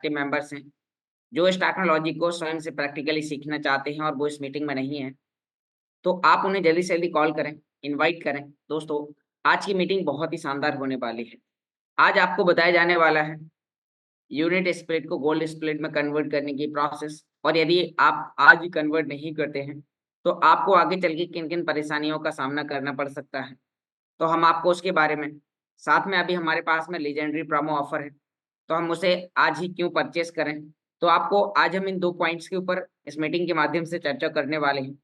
Team members हैं जो इस टेक्नोलॉजी को स्वयं से प्रैक्टिकली सीखना चाहते हैं और वो इस मीटिंग में नहीं है, तो आप उन्हें जल्दी से जल्दी कॉल करें, इनवाइट करें। दोस्तों, आज की मीटिंग बहुत ही शानदार होने वाली है। आज आपको बताया जाने वाला है यूनिट स्प्लिट को गोल्ड स्प्लिट में कन्वर्ट करने की प्रोसेस, और यदि आप आज कन्वर्ट नहीं करते हैं, तो आपको आगे चल के किन-किन परेशानियों का सामना करना पड़ सकता है। तो हम आपको उसके बारे में, साथ में अभी हमारे पास में लीजेंडरी प्रोमो ऑफर है, तो हम उसे आज ही क्यों परचेज़ करें? तो आपको आज हम इन 2 पॉइंट्स के ऊपर इस मीटिंग के माध्यम से चर्चा करने वाले हैं।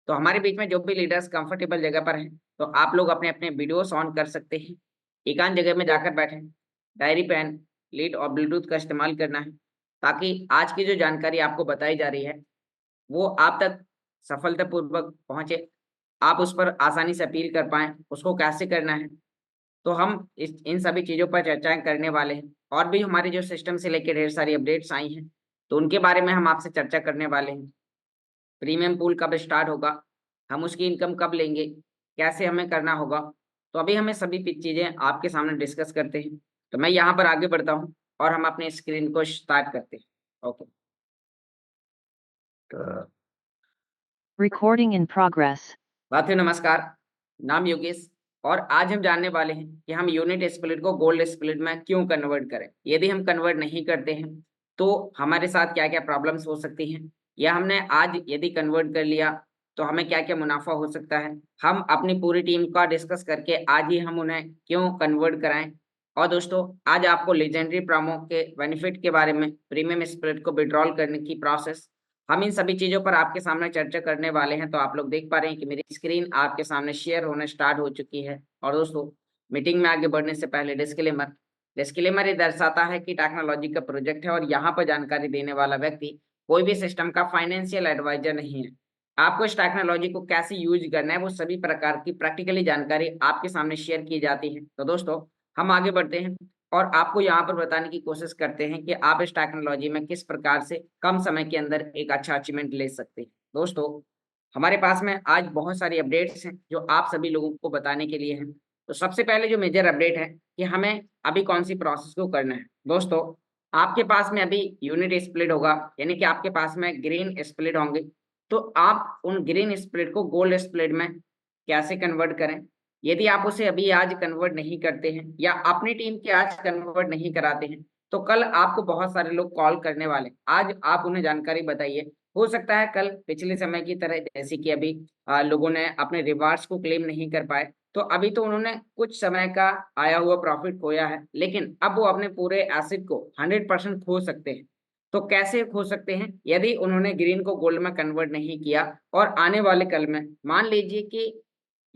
तो हमारे बीच में जो भी लीडर्स कंफर्टेबल जगह पर हैं, तो आप लोग अपने-अपने वीडियोस ऑन कर सकते हैं। एकांत जगह में जाकर बैठें, डायरी, पेन, लीड और ब्लूटूथ का इस्तेमाल करना है, ताकि आज की जो जानकारी आपको बताई जा रही है, वो आप तक सफलतापूर्वक पहुँचे। आप उस पर आसानी से अपील कर पाएँ, उसको कैसे करना है, तो हम इस इन सभी चीज़ों पर चर्चाएँ करने वाले हैं। और भी हमारे जो सिस्टम से लेके ढेर सारी अपडेट्स आई हैं, तो उनके बारे में हम आपसे चर्चा करने वाले हैं। प्रीमियम पूल कब स्टार्ट होगा? हम उसकी इनकम कब लेंगे? कैसे हमें करना होगा? तो अभी हमें सभी चीज़ें आपके सामने डिस्कस करते हैं। तो मैं यहाँ पर आगे बढ़ता हूँ और हम अपने स्क्रीन को स्टार्ट करते हैं। ओके। तो Recording in progress. साथियों नमस्कार, नाम योगेश, और आज हम जानने वाले हैं कि हम यूनिट स्प्लिट को गोल्ड स्प्लिट में क्यों कन्वर्ट करें। यदि हम कन्वर्ट नहीं करते हैं, तो हमारे साथ क्या-क्या प्रॉब्लम्स हो सकती हैं, या हमने आज यदि कन्वर्ट कर लिया, तो हमें क्या-क्या मुनाफ़ा हो सकता है। हम अपनी पूरी टीम का डिस्कस करके आज ही हम उन्हें क्यों कन्वर्ट कराएँ। और दोस्तों, आज आपको लीजेंडरी प्रोमो के बेनिफिट के बारे में, प्रीमियम स्प्लिट को विथड्रॉल करने की प्रोसेस, हम इन सभी चीज़ों पर आपके सामने चर्चा करने वाले हैं। तो आप लोग देख पा रहे हैं कि मेरी स्क्रीन आपके सामने शेयर होना स्टार्ट हो चुकी है। और दोस्तों, मीटिंग में आगे बढ़ने से पहले डिस्क्लेमर। डिस्क्लेमर ये दर्शाता है कि टेक्नोलॉजी का प्रोजेक्ट है और यहाँ पर जानकारी देने वाला व्यक्ति कोई भी सिस्टम का फाइनेंशियल एडवाइज़र नहीं है। आपको इस टेक्नोलॉजी को कैसे यूज़ करना है, वो सभी प्रकार की प्रैक्टिकली जानकारी आपके सामने शेयर की जाती है। तो दोस्तों, हम आगे बढ़ते हैं और आपको यहाँ पर बताने की कोशिश करते हैं कि आप इस टेक्नोलॉजी में किस प्रकार से कम समय के अंदर एक अच्छा अचीवमेंट ले सकते हैं। दोस्तों, हमारे पास में आज बहुत सारी अपडेट्स हैं जो आप सभी लोगों को बताने के लिए हैं। तो सबसे पहले जो मेजर अपडेट है कि हमें अभी कौन-सी प्रोसेस को करना है। दोस्तों, आपके पास में अभी यूनिट स्प्लिट होगा, यानी कि आपके पास में ग्रीन स्प्लिट होंगे। तो आप उन ग्रीन स्प्लिट को गोल्ड स्प्लिट में कैसे कन्वर्ट करें? यदि आप उसे अभी आज कन्वर्ट नहीं करते हैं या अपनी टीम के आज कन्वर्ट नहीं कराते हैं, तो कल आपको बहुत सारे लोग कॉल करने वाले हैं। आज आप उन्हें जानकारी बताइए। हो सकता है कल पिछले समय की तरह, जैसे कि अभी लोगों ने अपने रिवार्ड्स को क्लेम नहीं कर पाए, तो अभी तो उन्होंने कुछ समय का आया हुआ प्रॉफ़िट खोया है, लेकिन अब वो अपने पूरे एसेट को 100% खो सकते हैं। तो कैसे खो सकते हैं? यदि उन्होंने ग्रीन को गोल्ड में कन्वर्ट नहीं किया और आने वाले कल में मान लीजिए कि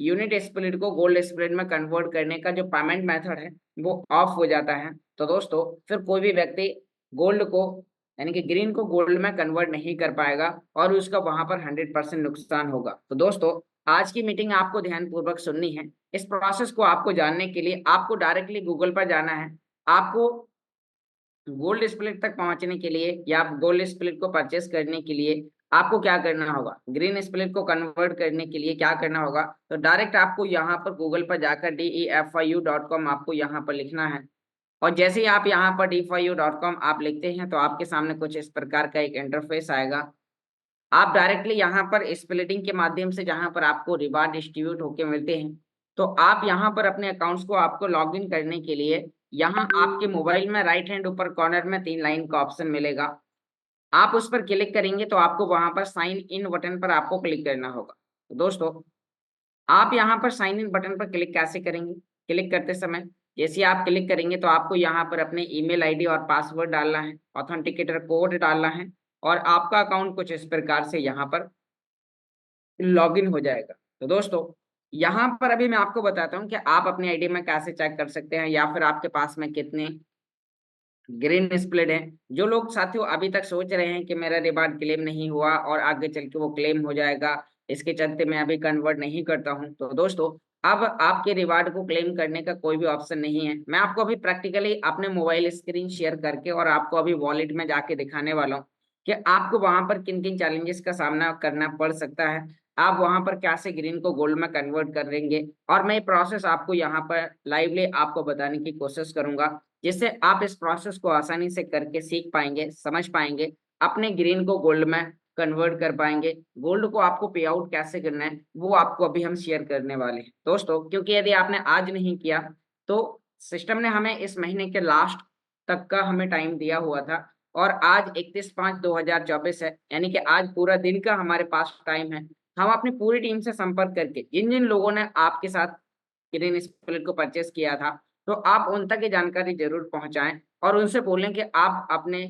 यूनिट स्प्लिट को गोल्ड स्प्लिट में कन्वर्ट करने का जो पेमेंट मेथड है, वो ऑफ हो जाता है। तो दोस्तों, फिर कोई भी व्यक्ति गोल्ड को, यानी कि ग्रीन को गोल्ड में कन्वर्ट नहीं कर पाएगा और उसका वहाँ पर 100% नुकसान होगा। तो दोस्तों, आज की मीटिंग आपको ध्यानपूर्वक सुननी है। इस प्रोसेस को आपको जानने के लिए आपको डायरेक्टली गूगल पर जाना है। आपको गोल्ड स्प्लिट तक पहुँचने के लिए या गोल्ड स्प्लिट को परचेज़ करने के लिए आपको क्या करना होगा? ग्रीन स्प्लिट को कन्वर्ट करने के लिए क्या करना होगा? तो डायरेक्ट आपको यहाँ पर गूगल पर जाकर defiu.com आपको यहाँ पर लिखना है। और जैसे ही आप यहाँ पर defiu.com आप लिखते हैं, तो आपके सामने कुछ इस प्रकार का एक इंटरफ़ेस आएगा। आप डायरेक्टली यहाँ पर स्प्लिटिंग के माध्यम से जहाँ पर आपको रिवार्ड डिस्ट्रीब्यूट होके मिलते हैं, तो आप यहाँ पर अपने अकाउंट्स को आपको लॉगिन करने के लिए यहाँ आपके मोबाइल में राइट हैंड ऊपर कॉर्नर में 3 लाइन का ऑप्शन मिलेगा। आप उस पर क्लिक करेंगे तो आपको वहाँ पर साइन इन बटन पर आपको क्लिक करना होगा। तो दोस्तों, आप यहाँ पर साइन इन बटन पर क्लिक कैसे करेंगे? क्लिक करते समय जैसे ही आप क्लिक करेंगे तो आपको यहाँ पर अपने ईमेल आईडी और पासवर्ड डालना है, ऑथेंटिकेटर कोड डालना है और आपका अकाउंट कुछ इस प्रकार से यहाँ पर लॉगिन हो जाएगा। तो दोस्तों, यहाँ पर अभी मैं आपको बताता हूँ कि आप अपनी आईडी में कैसे चेक कर सकते हैं या फिर आपके पास में कितने ग्रीन स्प्लिट है। जो लोग साथियों अभी तक सोच रहे हैं कि मेरा रिवार्ड क्लेम नहीं हुआ और आगे चल के वो क्लेम हो जाएगा, इसके चलते मैं अभी कन्वर्ट नहीं करता हूँ। तो दोस्तों, अब आपके रिवार्ड को क्लेम करने का कोई भी ऑप्शन नहीं है। मैं आपको अभी प्रैक्टिकली अपने मोबाइल स्क्रीन शेयर करके और आपको अभी वॉलेट में जाके दिखाने वाला हूँ कि आपको वहाँ पर किन-किन चैलेंजेस का सामना करना पड़ सकता है। आप वहाँ पर कैसे ग्रीन को गोल्ड में कन्वर्ट करेंगे, और मैं ये प्रोसेस आपको यहाँ पर लाइवली आपको बताने की कोशिश करूँगा। जिससे आप इस प्रोसेस को आसानी से करके सीख पाएंगे, समझ पाएंगे, अपने ग्रीन को गोल्ड में कन्वर्ट कर पाएंगे। गोल्ड को आपको पे आउट कैसे करना है वो आपको अभी हम शेयर करने वाले हैं दोस्तों, क्योंकि यदि आपने आज नहीं किया तो सिस्टम ने हमें इस महीने के लास्ट तक का हमें टाइम दिया हुआ था, और आज 31/5/2024 है, यानी कि आज पूरा दिन का हमारे पास टाइम है। हम अपनी पूरी टीम से संपर्क करके जिन जिन लोगों ने आपके साथ ग्रीन स्प्लिट को परचेस किया था, तो आप उन तक ये जानकारी जरूर पहुंचाएं और उनसे बोलें कि आप अपने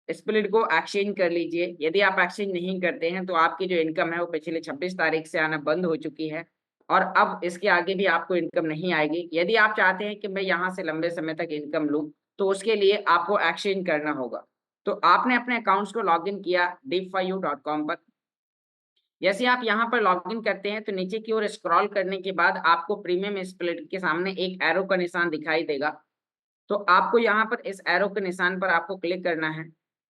स्प्लिट को एक्सचेंज कर लीजिए। यदि आप एक्सचेंज नहीं करते हैं तो आपकी जो इनकम है वो पिछले 26 तारीख से आना बंद हो चुकी है, और अब इसके आगे भी आपको इनकम नहीं आएगी। यदि आप चाहते हैं कि मैं यहाँ से लंबे समय तक इनकम लूँ, तो उसके लिए आपको एक्सचेंज करना होगा। तो आपने अपने अकाउंट्स को लॉगिन किया deep5u.com पर। जैसे आप यहाँ पर लॉगिन करते हैं तो नीचे की ओर स्क्रॉल करने के बाद आपको प्रीमियम स्प्लिट के सामने एक एरो का निशान दिखाई देगा। तो आपको यहाँ पर इस एरो के निशान पर आपको क्लिक करना है,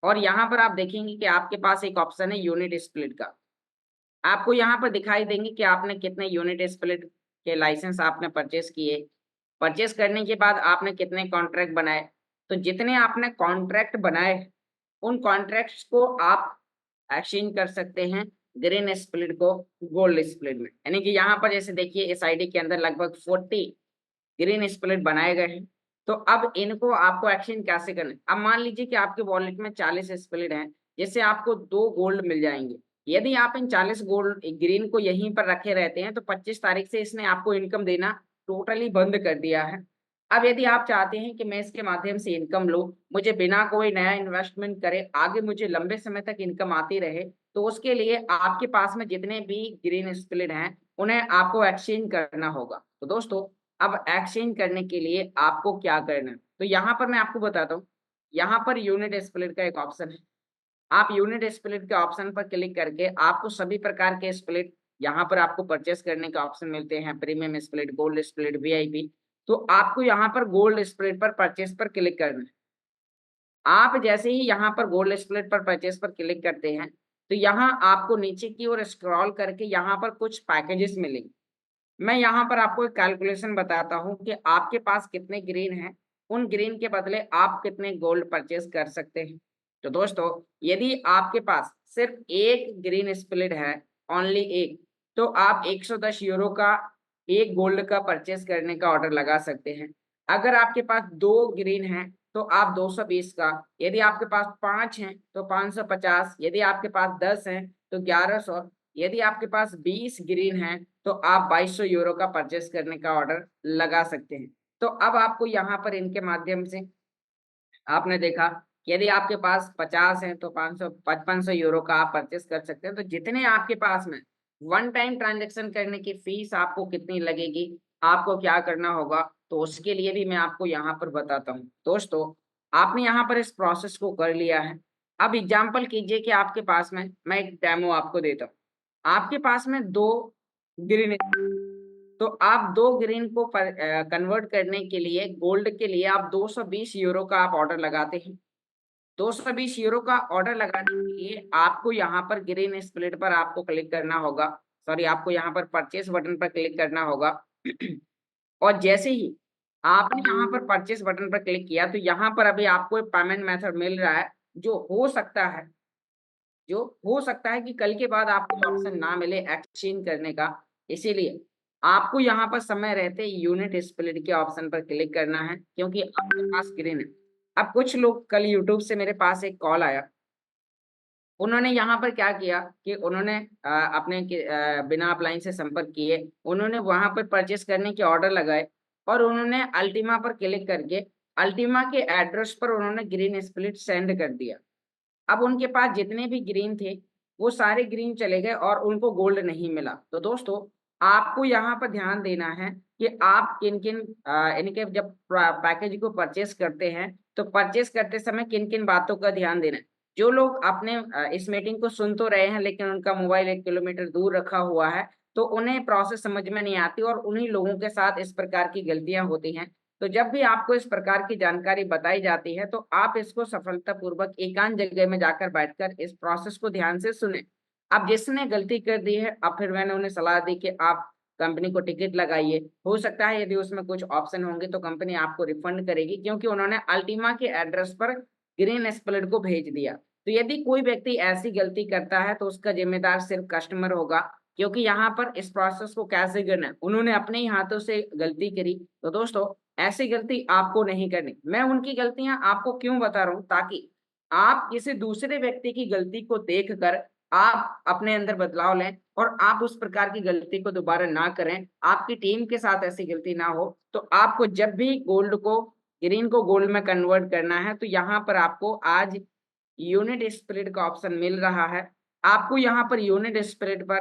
और यहाँ पर आप देखेंगे कि आपके पास एक ऑप्शन है यूनिट स्प्लिट का। आपको यहाँ पर दिखाई देंगे कि आपने कितने यूनिट स्प्लिट के लाइसेंस आपने परचेस किए, परचेस करने के बाद आपने कितने कॉन्ट्रैक्ट बनाए। तो जितने आपने कॉन्ट्रैक्ट बनाए उन कॉन्ट्रैक्ट्स को आप एक्सचेंज कर सकते हैं ग्रीन स्प्लिट को गोल्ड स्प्लिट में। यानी कि यहाँ पर जैसे देखिए इस आईडी के अंदर लगभग 40 ग्रीन स्प्लिट बनाए गए हैं। तो अब इनको आपको एक्सचेंज कैसे करना है। अब मान लीजिए कि आपके वॉलेट में 40 स्प्लिट हैं, जिससे आपको 2 गोल्ड मिल जाएंगे। यदि आप इन 40 गोल्ड ग्रीन को यहीं पर रखे रहते हैं तो 25 तारीख से इसने आपको इनकम देना टोटली बंद कर दिया है। अब यदि आप चाहते हैं कि मैं इसके माध्यम से इनकम लूं, मुझे बिना कोई नया इन्वेस्टमेंट करे आगे मुझे लंबे समय तक इनकम आती रहे, तो उसके लिए आपके पास में जितने भी ग्रीन स्प्लिट हैं उन्हें आपको एक्सचेंज करना होगा। तो दोस्तों अब एक्सचेंज करने के लिए आपको क्या करना है, तो यहाँ पर मैं आपको बताता हूँ। यहाँ पर यूनिट स्प्लिट का एक ऑप्शन है। आप यूनिट स्प्लिट के ऑप्शन पर क्लिक करके आपको सभी प्रकार के स्प्लिट यहाँ पर आपको परचेस करने का ऑप्शन मिलते हैं, premium split, gold split, VIP. तो आपको यहाँ पर गोल्ड स्प्लिट पर परचेस पर क्लिक करना है। आप जैसे ही यहाँ पर गोल्ड स्प्लिट पर परचेस पर क्लिक करते हैं तो यहाँ आपको नीचे की ओर स्क्रॉल करके यहाँ पर कुछ पैकेजेस मिलेंगे। मैं यहाँ पर आपको एक कैलकुलेशन बताता हूँ कि आपके पास कितने ग्रीन हैं, उन ग्रीन के बदले आप कितने गोल्ड परचेस कर सकते हैं। तो दोस्तों यदि आपके पास सिर्फ एक ग्रीन स्प्लिट है, ओनली एक, तो आप 110 यूरो का एक गोल्ड का परचेस करने का ऑर्डर लगा सकते हैं। अगर आपके पास 2 ग्रीन हैं तो आप 220 का, यदि आपके पास 5 हैं तो 550, यदि आपके पास 10 हैं तो 1100, यदि आपके पास 20 ग्रीन हैं तो आप 2200 यूरो का परचेस करने का ऑर्डर लगा सकते हैं। तो अब आपको यहाँ पर इनके माध्यम से आपने देखा कि यदि आपके पास 50 हैं तो 500 5500 यूरो का आप परचेस कर सकते हैं। तो जितने आपके पास में वन टाइम ट्रांजेक्शन करने की फीस आपको कितनी लगेगी, आपको क्या करना होगा, तो उसके लिए भी मैं आपको यहाँ पर बताता हूँ। दोस्तों आपने यहाँ पर इस प्रोसेस को कर लिया है। अब एग्जाम्पल कीजिए कि आपके पास में, मैं एक डेमो आपको देता हूँ। आपके पास में 2 ग्रीन, तो आप 2 ग्रीन को कन्वर्ट करने के लिए गोल्ड के लिए आप 220 यूरो का आप ऑर्डर लगाते हैं। 220 यूरो का ऑर्डर लगाने के लिए आपको यहाँ पर ग्रीन स्प्लिट पर आपको क्लिक करना होगा, सॉरी आपको यहाँ पर परचेस बटन पर क्लिक करना होगा। और जैसे ही आपने यहाँ पर परचेस बटन पर क्लिक किया तो यहाँ पर अभी आपको एक पेमेंट मेथड मिल रहा है, जो हो सकता है कि कल के बाद आपको ऑप्शन ना मिले एक्सचेंज करने का। इसीलिए आपको यहाँ पर समय रहते यूनिट स्प्लिट के ऑप्शन पर क्लिक करना है, क्योंकि आपके पास ग्रीन है। अब कुछ लोग, कल यूट्यूब से मेरे पास एक कॉल आया, उन्होंने यहाँ पर क्या किया कि उन्होंने बिना अपलाइन से संपर्क किए उन्होंने वहां पर परचेस करने के ऑर्डर लगाए, और उन्होंने अल्टीमा पर क्लिक करके अल्टीमा के एड्रेस पर उन्होंने ग्रीन स्प्लिट सेंड कर दिया। अब उनके पास जितने भी ग्रीन थे वो सारे ग्रीन चले गए और उनको गोल्ड नहीं मिला। तो दोस्तों आपको यहाँ पर ध्यान देना है कि आप किन किन इनके जब पैकेज को परचेस करते हैं तो परचेस करते समय किन किन बातों का ध्यान देना है। जो लोग अपने इस मीटिंग को सुन तो रहे हैं लेकिन उनका मोबाइल 1 किलोमीटर दूर रखा हुआ है, तो उन्हें प्रोसेस समझ में नहीं आती और उन्हीं लोगों के साथ इस प्रकार की गलतियां होती हैं। तो जब भी आपको इस प्रकार की जानकारी बताई जाती है तो आप इसको सफलतापूर्वक एकांत जगह में जाकर बैठकर इस प्रोसेस को ध्यान से सुने। अब जिसने गलती कर दी है, अब फिर मैंने उन्हें सलाह दी कि आप कंपनी को टिकट लगाइए। हो सकता है यदि उसमें कुछ ऑप्शन होंगे तो कंपनी आपको रिफंड करेगी, क्योंकि उन्होंने अल्टीमा के एड्रेस पर ग्रीन स्प्लिट को भेज दिया। तो यदि कोई व्यक्ति ऐसी गलती करता है तो उसका जिम्मेदार सिर्फ कस्टमर होगा, क्योंकि यहाँ पर इस प्रोसेस को कैसे करना है उन्होंने अपने ही हाथों से गलती करी। तो दोस्तों ऐसी गलती आपको नहीं करनी। मैं उनकी गलतियां आपको क्यों बता रहा हूँ, ताकि आप किसी दूसरे व्यक्ति की गलती को देखकर आप अपने अंदर बदलाव लें और आप उस प्रकार की गलती को दोबारा ना करें, आपकी टीम के साथ ऐसी गलती ना हो। तो आपको जब भी गोल्ड को ग्रीन को गोल्ड में कन्वर्ट करना है तो यहाँ पर आपको आज यूनिट स्प्लिट का ऑप्शन मिल रहा है। आपको यहाँ पर यूनिट स्प्लिट पर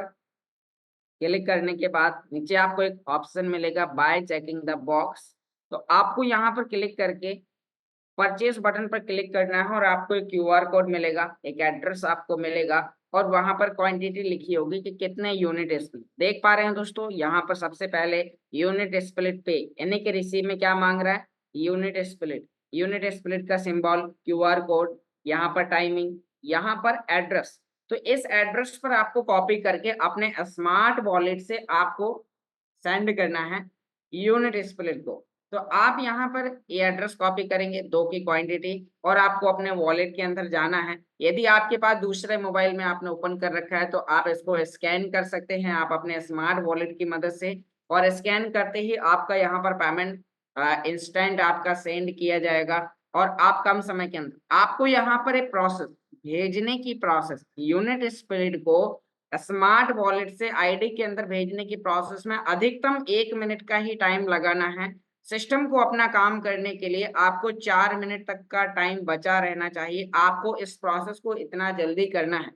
क्लिक करने के बाद नीचे आपको एक ऑप्शन मिलेगा बाय चेकिंग द बॉक्स। तो आपको यहाँ पर क्लिक करके परचेज बटन पर क्लिक करना है और आपको एक क्यूआर कोड मिलेगा, एक एड्रेस आपको मिलेगा और वहां पर क्वांटिटी लिखी होगी कि कितने यूनिट स्प्लिट। देख पा रहे हैं दोस्तों, यहाँ पर सबसे पहले यूनिट स्प्लिट पे यानी कि रिसीव में क्या मांग रहा है, यूनिट स्प्लिट। यूनिट स्प्लिट का सिंबल, क्यूआर कोड, यहाँ पर टाइमिंग, यहाँ पर एड्रेस। तो इस एड्रेस पर आपको कॉपी करके अपने स्मार्ट वॉलेट से आपको सेंड करना है यूनिट स्प्लिट को। तो आप यहाँ पर ये एड्रेस कॉपी करेंगे 2 की क्वांटिटी और आपको अपने वॉलेट के अंदर जाना है। यदि आपके पास दूसरे मोबाइल में आपने ओपन कर रखा है तो आप इसको स्कैन कर सकते हैं आप अपने स्मार्ट वॉलेट की मदद से, और स्कैन करते ही आपका यहाँ पर पेमेंट इंस्टेंट आपका सेंड किया जाएगा और आप कम समय के अंदर। आपको यहाँ पर एक प्रोसेस भेजने की प्रोसेस यूनिट स्प्लिट को स्मार्ट वॉलेट से आईडी के अंदर भेजने की प्रोसेस में अधिकतम 1 मिनट का ही टाइम लगाना है। सिस्टम को अपना काम करने के लिए आपको 4 मिनट तक का टाइम बचा रहना चाहिए। आपको इस प्रोसेस को इतना जल्दी करना है।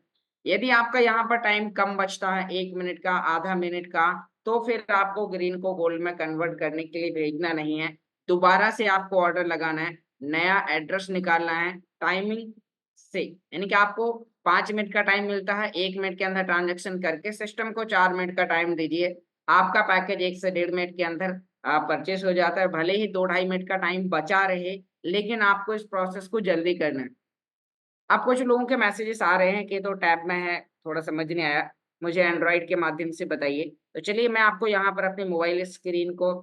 यदि आपका यहाँ पर टाइम कम बचता है 1 मिनट का, आधा मिनट का, तो फिर आपको ग्रीन को गोल्ड में कन्वर्ट करने के लिए भेजना नहीं है। दोबारा से आपको ऑर्डर लगाना है, नया एड्रेस निकालना है टाइमिंग से, यानी कि आपको 5 मिनट का टाइम मिलता है, 1 मिनट के अंदर ट्रांजेक्शन करके सिस्टम को 4 मिनट का टाइम दीजिए। आपका पैकेज 1 से 1.5 मिनट के अंदर परचेस हो जाता है। भले ही 2-2.5 मिनट का टाइम बचा रहे, लेकिन आपको इस प्रोसेस को जल्दी करना है। अब कुछ लोगों के मैसेजेस आ रहे हैं कि तो टैब में है, थोड़ा समझ नहीं आया, मुझे एंड्रॉइड के माध्यम से बताइए। तो चलिए मैं आपको यहाँ पर अपनी मोबाइल स्क्रीन को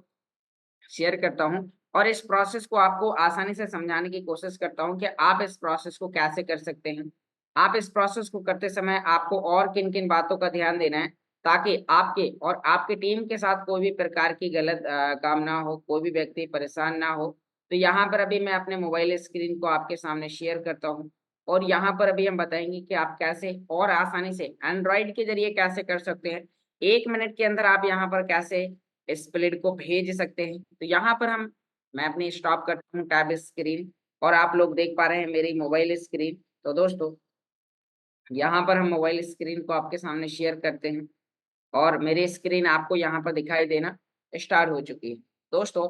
शेयर करता हूँ और इस प्रोसेस को आपको आसानी से समझाने की कोशिश करता हूँ कि आप इस प्रोसेस को कैसे कर सकते हैं। आप इस प्रोसेस को करते समय आपको और किन-किन बातों का ध्यान देना है, ताकि आपके और आपकी टीम के साथ कोई भी प्रकार की गलत काम ना हो, कोई भी व्यक्ति परेशान ना हो। तो यहाँ पर अभी मैं अपने मोबाइल स्क्रीन को आपके सामने शेयर करता हूँ और यहाँ पर अभी हम बताएँगे कि आप कैसे और आसानी से एंड्रॉइड के ज़रिए कैसे कर सकते हैं। 1 मिनट के अंदर आप यहाँ पर कैसे स्प्लिट को भेज सकते हैं। तो यहाँ पर मैं अपनी स्टॉप करता हूँ टैब स्क्रीन और आप लोग देख पा रहे हैं मेरी मोबाइल स्क्रीन। तो दोस्तों यहाँ पर हम मोबाइल स्क्रीन को आपके सामने शेयर करते हैं और मेरी स्क्रीन आपको यहाँ पर दिखाई देना स्टार्ट हो चुकी है। दोस्तों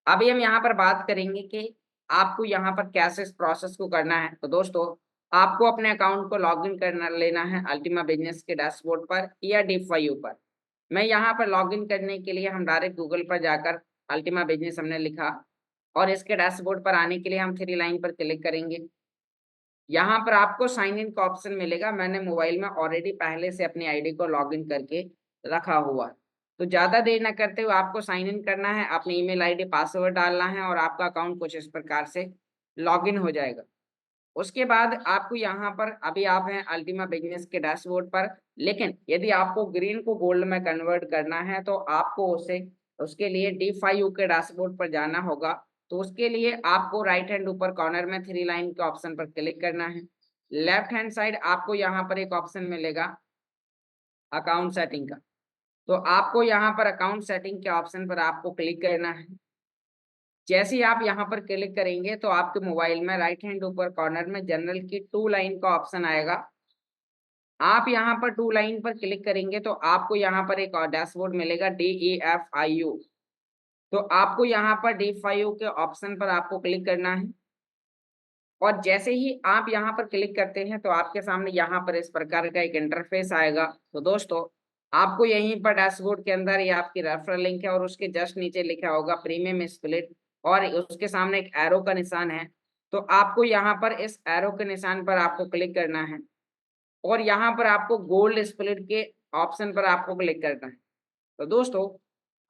अभी हम यहाँ पर बात करेंगे कि आपको यहाँ पर कैसे इस प्रोसेस को करना है। तो दोस्तों आपको अपने अकाउंट को लॉगिन करना लेना है अल्टीमा बिजनेस के डैशबोर्ड पर या D5U पर। मैं यहाँ पर लॉगिन करने के लिए हम डायरेक्ट गूगल पर जाकर अल्टीमा बिजनेस हमने लिखा और इसके डैशबोर्ड पर आने के लिए हम 3 लाइन पर क्लिक करेंगे। यहाँ पर आपको साइन इन का ऑप्शन मिलेगा। मैंने मोबाइल में ऑलरेडी पहले से अपनी आईडी को लॉगिन करके रखा हुआ है। तो ज़्यादा देर ना करते हुए आपको साइन इन करना है, अपनी ईमेल आईडी पासवर्ड डालना है और आपका अकाउंट कुछ इस प्रकार से लॉगिन हो जाएगा। उसके बाद आपको यहाँ पर अभी आप हैं अल्टीमा बिजनेस के डैशबोर्ड पर, लेकिन यदि आपको ग्रीन को गोल्ड में कन्वर्ट करना है तो आपको उसे उसके लिए D5U के डैशबोर्ड पर जाना होगा। तो उसके लिए आपको राइट हैंड ऊपर कॉर्नर में 3 लाइन के ऑप्शन पर क्लिक करना है। लेफ्ट हैंड साइड आपको यहाँ पर एक ऑप्शन मिलेगा अकाउंट सेटिंग का। तो आपको यहाँ पर अकाउंट सेटिंग के ऑप्शन पर आपको क्लिक करना है। जैसे ही आप यहाँ पर क्लिक करेंगे तो आपके मोबाइल में राइट हैंड ऊपर कॉर्नर में जनरल की 2 लाइन का ऑप्शन आएगा। आप यहाँ पर 2 लाइन पर क्लिक करेंगे तो आपको यहाँ पर एक डैशबोर्ड मिलेगा DEFIU। तो आपको यहाँ पर D5U के ऑप्शन पर आपको क्लिक करना है और जैसे ही आप यहाँ पर क्लिक करते हैं तो आपके सामने यहाँ पर इस प्रकार का एक इंटरफेस आएगा। तो दोस्तों आपको यहीं पर डैशबोर्ड के अंदर ये आपकी रेफरल लिंक है और उसके जस्ट नीचे लिखा होगा प्रीमियम स्प्लिट और उसके सामने एक एरो का निशान है। तो आपको यहाँ पर इस एरो के निशान पर आपको क्लिक करना है और यहाँ पर आपको गोल्ड स्प्लिट के ऑप्शन पर आपको क्लिक करना है। तो दोस्तों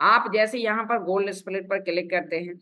आप जैसे यहाँ पर गोल्ड स्प्लिट पर क्लिक करते हैं,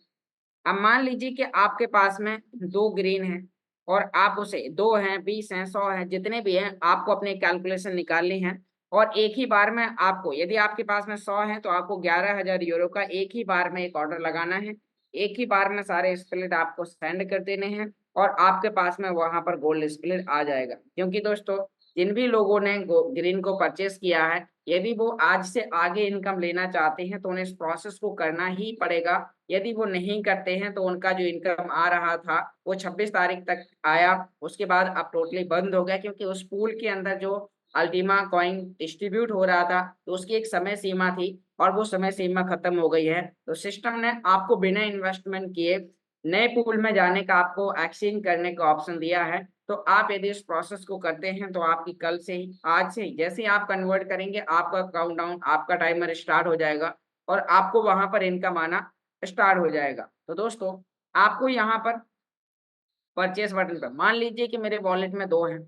अब मान लीजिए कि आपके पास में 2 ग्रीन है और आप उसे 2 हैं, 20 हैं, 100 हैं, जितने भी हैं आपको अपने कैलकुलेशन निकालनी है और एक ही बार में आपको, यदि आपके पास में 100 है तो आपको 11,000 यूरो का एक ही बार में एक ऑर्डर लगाना है। एक ही बार में सारे स्प्लिट आपको सेंड कर देने हैं और आपके पास में वहां पर गोल्ड स्प्लिट आ जाएगा। क्योंकि दोस्तों जिन भी लोगों ने ग्रीन को परचेस किया है, यदि वो आज से आगे इनकम लेना चाहते हैं तो उन्हें इस प्रोसेस को करना ही पड़ेगा। यदि वो नहीं करते हैं तो उनका जो इनकम आ रहा था वो 26 तारीख तक आया, उसके बाद अब टोटली बंद हो गया। क्योंकि उस पूल के अंदर जो अल्टीमा कॉइन डिस्ट्रीब्यूट हो रहा था तो उसकी एक समय सीमा थी और वो समय सीमा खत्म हो गई है। तो सिस्टम ने आपको बिना इन्वेस्टमेंट किए नए पूल में जाने का, आपको एक्सचेंज करने का ऑप्शन दिया है। तो आप यदि इस प्रोसेस को करते हैं तो आपकी कल से ही, आज से ही जैसे ही आप कन्वर्ट करेंगे आपका काउंटडाउन, आपका टाइमर स्टार्ट हो जाएगा और आपको वहां पर इनकम आना स्टार्ट हो जाएगा। तो दोस्तों आपको यहाँ पर परचेस बटन पर, मान लीजिए कि मेरे वॉलेट में 2 हैं,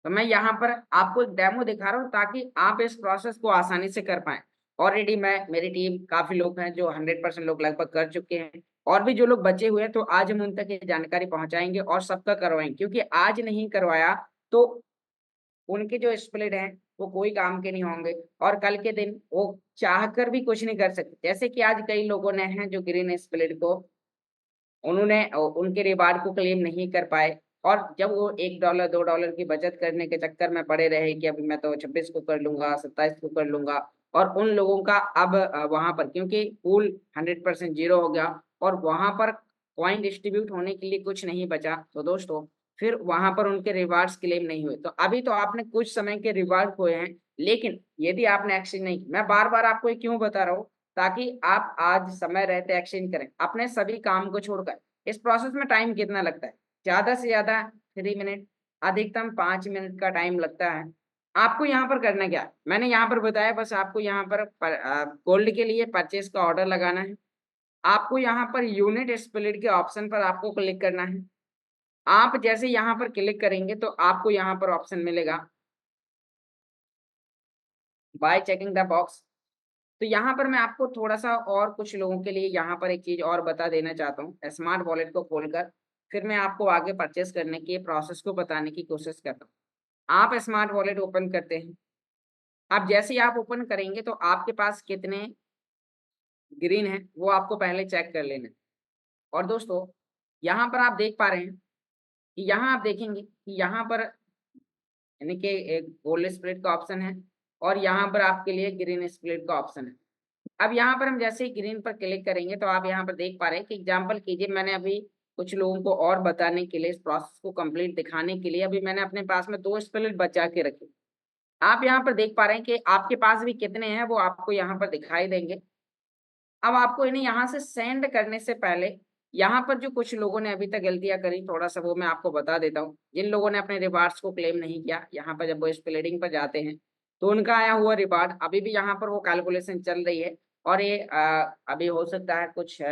तो मैं यहाँ पर आपको एक डेमो दिखा रहा हूँ ताकि आप इस प्रोसेस को आसानी से कर पाएं। ऑलरेडी मैं, मेरी टीम काफी लोग हैं जो 100% लोग लगभग कर चुके हैं और भी जो लोग बचे हुए हैं तो आज हम उन तक ये जानकारी पहुंचाएंगे और सबका करवाएंगे। क्योंकि आज नहीं करवाया तो उनके जो स्प्लिट हैं वो कोई काम के नहीं होंगे और कल के दिन वो चाह कर भी कुछ नहीं कर सकते। जैसे कि आज कई लोगों ने हैं जो ग्रीन स्प्लिट को, उन्होंने उनके रिवार्ड को क्लेम नहीं कर पाए और जब वो $1 $2 की बचत करने के चक्कर में पड़े रहे कि अभी मैं तो 26 को कर लूंगा, 27 को कर लूंगा, और उन लोगों का अब वहां पर क्योंकि पूल 100% जीरो हो गया और वहां पर कॉइन डिस्ट्रीब्यूट होने के लिए कुछ नहीं बचा, तो दोस्तों फिर वहां पर उनके रिवार्ड्स क्लेम नहीं हुए। तो अभी तो आपने कुछ समय के रिवार्ड खोए हैं, लेकिन यदि आपने एक्सचेंज नहीं, मैं बार बार आपको ये क्यों बता रहा हूँ, ताकि आप आज समय रहते एक्सचेंज करें अपने सभी काम को छोड़कर। इस प्रोसेस में टाइम कितना लगता है? ज्यादा से ज्यादा 3 मिनट, अधिकतम 5 मिनट का टाइम लगता है। आपको यहाँ पर करना क्या है? मैंने यहाँ पर बताया, बस आपको यहाँ पर गोल्ड के लिए परचेस का ऑर्डर लगाना है। आपको यहाँ पर यूनिट स्प्लिट के ऑप्शन पर आपको क्लिक करना है। आप जैसे यहाँ पर क्लिक करेंगे तो आपको यहाँ पर ऑप्शन मिलेगा बाय चेकिंग द बॉक्स। तो यहाँ पर मैं आपको थोड़ा सा और कुछ लोगों के लिए यहाँ पर एक चीज और बता देना चाहता हूँ। स्मार्ट वॉलेट को खोलकर फिर मैं आपको आगे परचेस करने के प्रोसेस को बताने की कोशिश करता हूँ। आप स्मार्ट वॉलेट ओपन करते हैं। अब जैसे ही आप ओपन करेंगे तो आपके पास कितने ग्रीन है वो आपको पहले चेक कर लेना है। और दोस्तों यहाँ पर आप देख पा रहे हैं कि यहाँ आप देखेंगे कि यहाँ पर यानी कि एक गोल्ड स्प्लिट का ऑप्शन है और यहाँ पर आपके लिए ग्रीन स्प्लिट का ऑप्शन है। अब यहाँ पर हम जैसे ही ग्रीन पर क्लिक करेंगे तो आप यहाँ पर देख पा रहे हैं कि एग्जांपल कीजिए, मैंने अभी कुछ लोगों को और बताने के लिए, इस प्रोसेस को कंप्लीट दिखाने के लिए अभी मैंने अपने पास में 2 स्प्लिट बचा के रखे। आप यहाँ पर देख पा रहे हैं कि आपके पास भी कितने हैं वो आपको यहाँ पर दिखाई देंगे। अब आपको इन्हें यहाँ से सेंड करने से पहले यहाँ पर जो कुछ लोगों ने अभी तक गलतियां करी, थोड़ा सा वो मैं आपको बता देता हूँ। जिन लोगों ने अपने रिवार्ड्स को क्लेम नहीं किया, यहाँ पर जब वो स्प्लिटिंग पर जाते हैं तो उनका आया हुआ रिवार्ड अभी भी यहाँ पर वो कैलकुलेशन चल रही है और ये अभी हो सकता है कुछ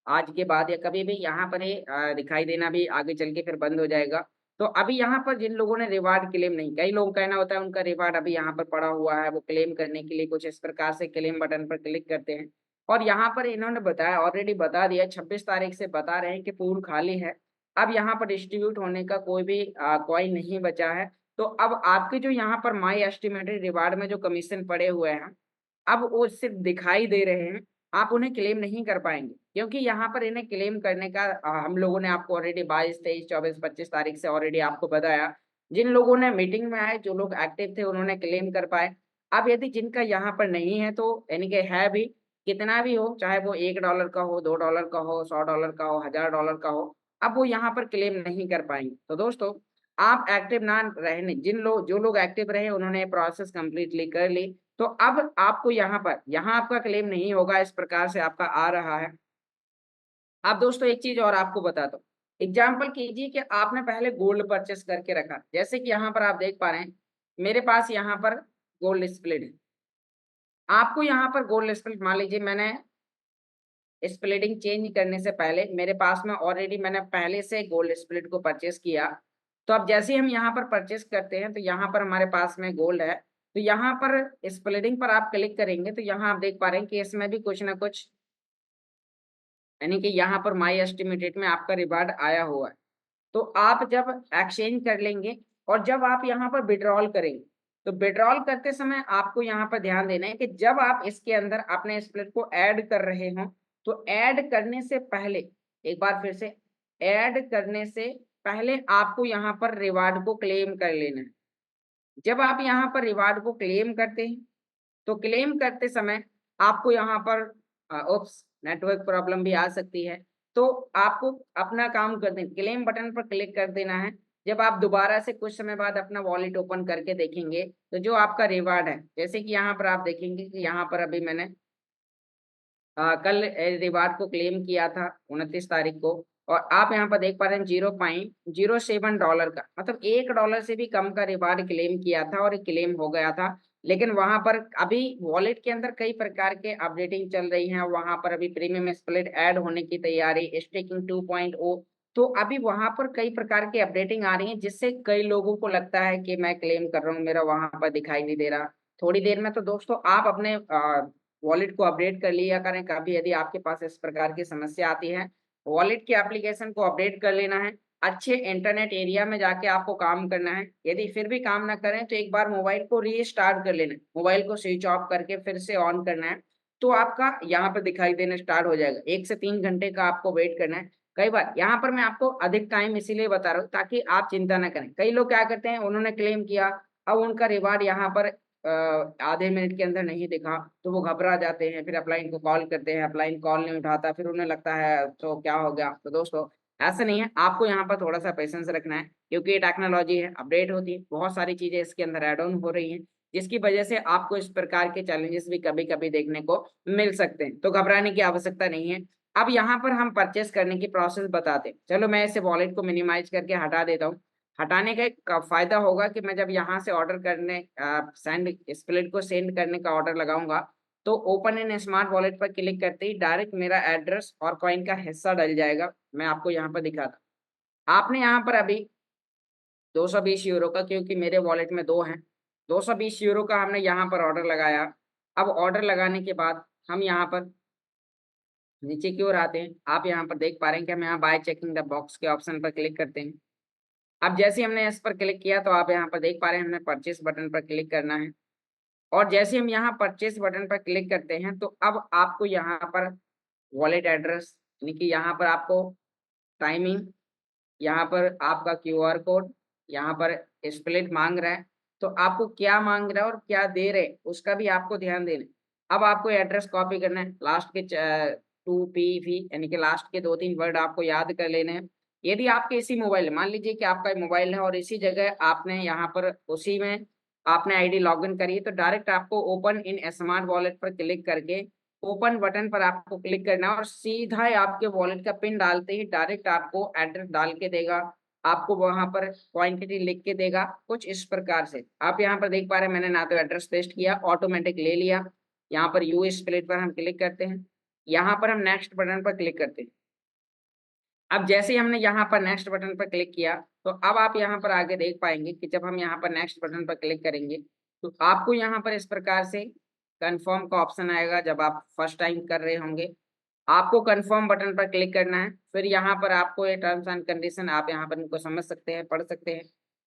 आज के बाद या कभी भी यहाँ पर ये दिखाई देना भी आगे चल के फिर बंद हो जाएगा। तो अभी यहाँ पर जिन लोगों ने रिवार्ड क्लेम नहीं, कई लोगों का कहना होता है उनका रिवार्ड अभी यहाँ पर पड़ा हुआ है, वो क्लेम करने के लिए कुछ इस प्रकार से क्लेम बटन पर क्लिक करते हैं और यहाँ पर इन्होंने बताया, ऑलरेडी बता दिया, 26 तारीख से बता रहे हैं कि पूल खाली है। अब यहाँ पर डिस्ट्रीब्यूट होने का कोई भी कॉइन नहीं बचा है। तो अब आपके जो यहाँ पर माई एस्टिमेटेड रिवार्ड में जो कमीशन पड़े हुए हैं, अब वो सिर्फ दिखाई दे रहे हैं, आप उन्हें क्लेम नहीं कर पाएंगे। क्योंकि यहाँ पर इन्हें क्लेम करने का हम लोगों ने आपको ऑलरेडी 22, 23, 24, 25 तारीख से ऑलरेडी आपको बताया। जिन लोगों ने मीटिंग में आए, जो लोग एक्टिव थे, उन्होंने क्लेम कर पाए। अब यदि जिनका यहाँ पर नहीं है तो यानी कि है भी, कितना भी हो, चाहे वो $1 का हो, $2 का हो, $100 का हो, $1000 का हो, अब वो यहाँ पर क्लेम नहीं कर पाएंगे। तो दोस्तों आप एक्टिव ना रहने, जो लोग एक्टिव रहे उन्होंने प्रोसेस कंप्लीटली कर ली, तो अब आपको यहाँ पर, यहाँ आपका क्लेम नहीं होगा, इस प्रकार से आपका आ रहा है। अब दोस्तों एक चीज और आपको बताता हूँ। एग्जाम्पल कीजिए कि आपने पहले गोल्ड परचेस करके रखा, जैसे कि यहाँ पर आप देख पा रहे हैं मेरे पास यहाँ पर गोल्ड स्प्लिट है। आपको यहाँ पर गोल्ड स्प्लिट, मान लीजिए मैंने स्प्लिटिंग चेंज करने से पहले मेरे पास में ऑलरेडी मैंने पहले से गोल्ड स्प्लिट को परचेस किया। तो अब जैसे ही हम यहाँ पर परचेस करते हैं तो यहाँ पर हमारे पास में गोल्ड है, तो यहाँ पर स्प्लिटिंग पर आप क्लिक करेंगे तो यहाँ आप देख पा रहे हैं कि इसमें भी कुछ ना कुछ, यानी कि यहाँ पर माई एस्टिमेटेड में आपका रिवार्ड आया हुआ है। तो आप जब एक्सचेंज कर लेंगे और जब आप यहाँ पर विड्रॉल करेंगे, तो विड्रॉल करते समय आपको यहाँ पर ध्यान देना है कि जब आप इसके अंदर अपने स्प्लिट को ऐड कर रहे हो, तो ऐड करने से पहले, एक बार फिर से, ऐड करने से पहले आपको यहाँ पर रिवार्ड को क्लेम कर लेना है। जब आप यहाँ पर रिवार्ड को क्लेम करते हैं, तो क्लेम करते समय आपको यहाँ पर ओप्स नेटवर्क प्रॉब्लम भी आ सकती है, तो आपको अपना काम कर दें, क्लेम बटन पर क्लिक कर देना है। जब आप दोबारा से कुछ समय बाद अपना वॉलेट ओपन करके देखेंगे, तो जो आपका रिवार्ड है, जैसे कि यहाँ पर आप देखेंगे कि यहाँ पर अभी मैंने कल रिवार्ड को क्लेम किया था 29 तारीख को, और आप यहाँ पर देख पा रहे हैं $0.07 का, मतलब $1 से भी कम का रिवार्ड क्लेम किया था और क्लेम हो गया था। लेकिन वहां पर अभी वॉलेट के अंदर कई प्रकार के अपडेटिंग चल रही हैं, वहां पर अभी प्रीमियम स्प्लिट ऐड होने की तैयारी, स्टेकिंग 2.0, तो अभी वहां पर कई प्रकार की अपडेटिंग आ रही है, जिससे कई लोगों को लगता है कि मैं क्लेम कर रहा हूँ, मेरा वहां पर दिखाई नहीं दे रहा। थोड़ी देर में तो दोस्तों आप अपने वॉलेट को अपडेट कर लिया करें। कभी यदि आपके पास इस प्रकार की समस्या आती है, वॉलेट के एप्लीकेशन को अपडेट कर लेना है, अच्छे इंटरनेट एरिया में जाके आपको काम करना है। यदि फिर भी काम ना करें तो एक बार मोबाइल को रीस्टार्ट कर लेना है, मोबाइल को स्विच ऑफ करके फिर से ऑन करना है, तो आपका यहाँ पर दिखाई देना स्टार्ट हो जाएगा। 1 से 3 घंटे का आपको वेट करना है। कई बार यहाँ पर मैं आपको अधिक टाइम इसीलिए बता रहा हूँ ताकि आप चिंता ना करें। कई लोग क्या करते हैं, उन्होंने क्लेम किया, अब उनका रिवार्ड यहाँ पर आधे मिनट के अंदर नहीं दिखा, तो वो घबरा जाते हैं, फिर अपलाइन को कॉल करते हैं, अपलाइन कॉल नहीं उठाता, फिर उन्हें लगता है तो क्या हो गया। तो दोस्तों ऐसा नहीं है, आपको यहाँ पर थोड़ा सा पेशेंस रखना है, क्योंकि ये टेक्नोलॉजी है, अपडेट होती है, बहुत सारी चीजें इसके अंदर ऐड ऑन हो रही हैं, जिसकी वजह से आपको इस प्रकार के चैलेंजेस भी कभी कभी देखने को मिल सकते हैं, तो घबराने की आवश्यकता नहीं है। अब यहाँ पर हम परचेस करने की प्रोसेस बताते हैं। चलो मैं इसे वॉलेट को मिनिमाइज करके हटा देता हूँ। हटाने का एक फायदा होगा कि मैं जब यहाँ से ऑर्डर करने सेंड स्प्लिट को सेंड करने का ऑर्डर लगाऊंगा, तो ओपन इन स्मार्ट वॉलेट पर क्लिक करते ही डायरेक्ट मेरा एड्रेस और कॉइन का हिस्सा डल जाएगा। मैं आपको यहाँ पर दिखाता, आपने यहाँ पर अभी €220 का, क्योंकि मेरे वॉलेट में दो हैं, €220 का हमने यहाँ पर ऑर्डर लगाया। अब ऑर्डर लगाने के बाद हम यहाँ पर नीचे की ओर आते हैं। आप यहाँ पर देख पा रहे हैं कि हम यहाँ बाय चेकिंग द बॉक्स के ऑप्शन पर क्लिक करते हैं। अब जैसे ही हमने इस पर क्लिक किया, तो आप यहाँ पर देख पा रहे हैं, हमने परचेस बटन पर क्लिक करना है, और जैसे हम यहाँ परचेस बटन पर क्लिक करते हैं, तो अब आपको यहाँ पर वॉलेट एड्रेस, यानी कि यहाँ पर आपको टाइमिंग, यहाँ पर आपका क्यूआर कोड, यहाँ पर स्प्लिट मांग रहा है, तो आपको क्या मांग रहा है और क्या दे रहे हैं उसका भी आपको ध्यान देना है। अब आपको एड्रेस कॉपी करना है, लास्ट के 2PV, यानी कि लास्ट के 2-3 वर्ड आपको याद कर लेने हैं। यदि आपके इसी मोबाइल, मान लीजिए कि आपका मोबाइल है और इसी जगह आपने यहाँ पर उसी में आपने आईडी लॉगिन करी है, तो डायरेक्ट आपको ओपन इन स्मार्ट वॉलेट पर क्लिक करके ओपन बटन पर आपको क्लिक करना है, और सीधा ही आपके वॉलेट का पिन डालते ही डायरेक्ट आपको एड्रेस डाल के देगा, आपको वहां पर क्वांटिटी लिख के देगा, कुछ इस प्रकार से। आप यहाँ पर देख पा रहे हैं, मैंने ना तो एड्रेस पेस्ट किया, ऑटोमेटिक ले लिया। यहाँ पर यू स्प्लिट पर हम क्लिक करते हैं, यहाँ पर हम नेक्स्ट बटन पर क्लिक करते हैं। अब जैसे ही हमने यहाँ पर नेक्स्ट बटन पर क्लिक किया, तो अब आप यहाँ पर आगे देख पाएंगे कि जब हम यहाँ पर नेक्स्ट बटन पर क्लिक करेंगे, तो आपको यहाँ पर इस प्रकार से कंफर्म का ऑप्शन आएगा। जब आप फर्स्ट टाइम कर रहे होंगे, आपको कंफर्म बटन पर क्लिक करना है, फिर यहाँ पर आपको ये टर्म्स एंड कंडीशन, आप यहाँ पर इनको समझ सकते हैं, पढ़ सकते हैं,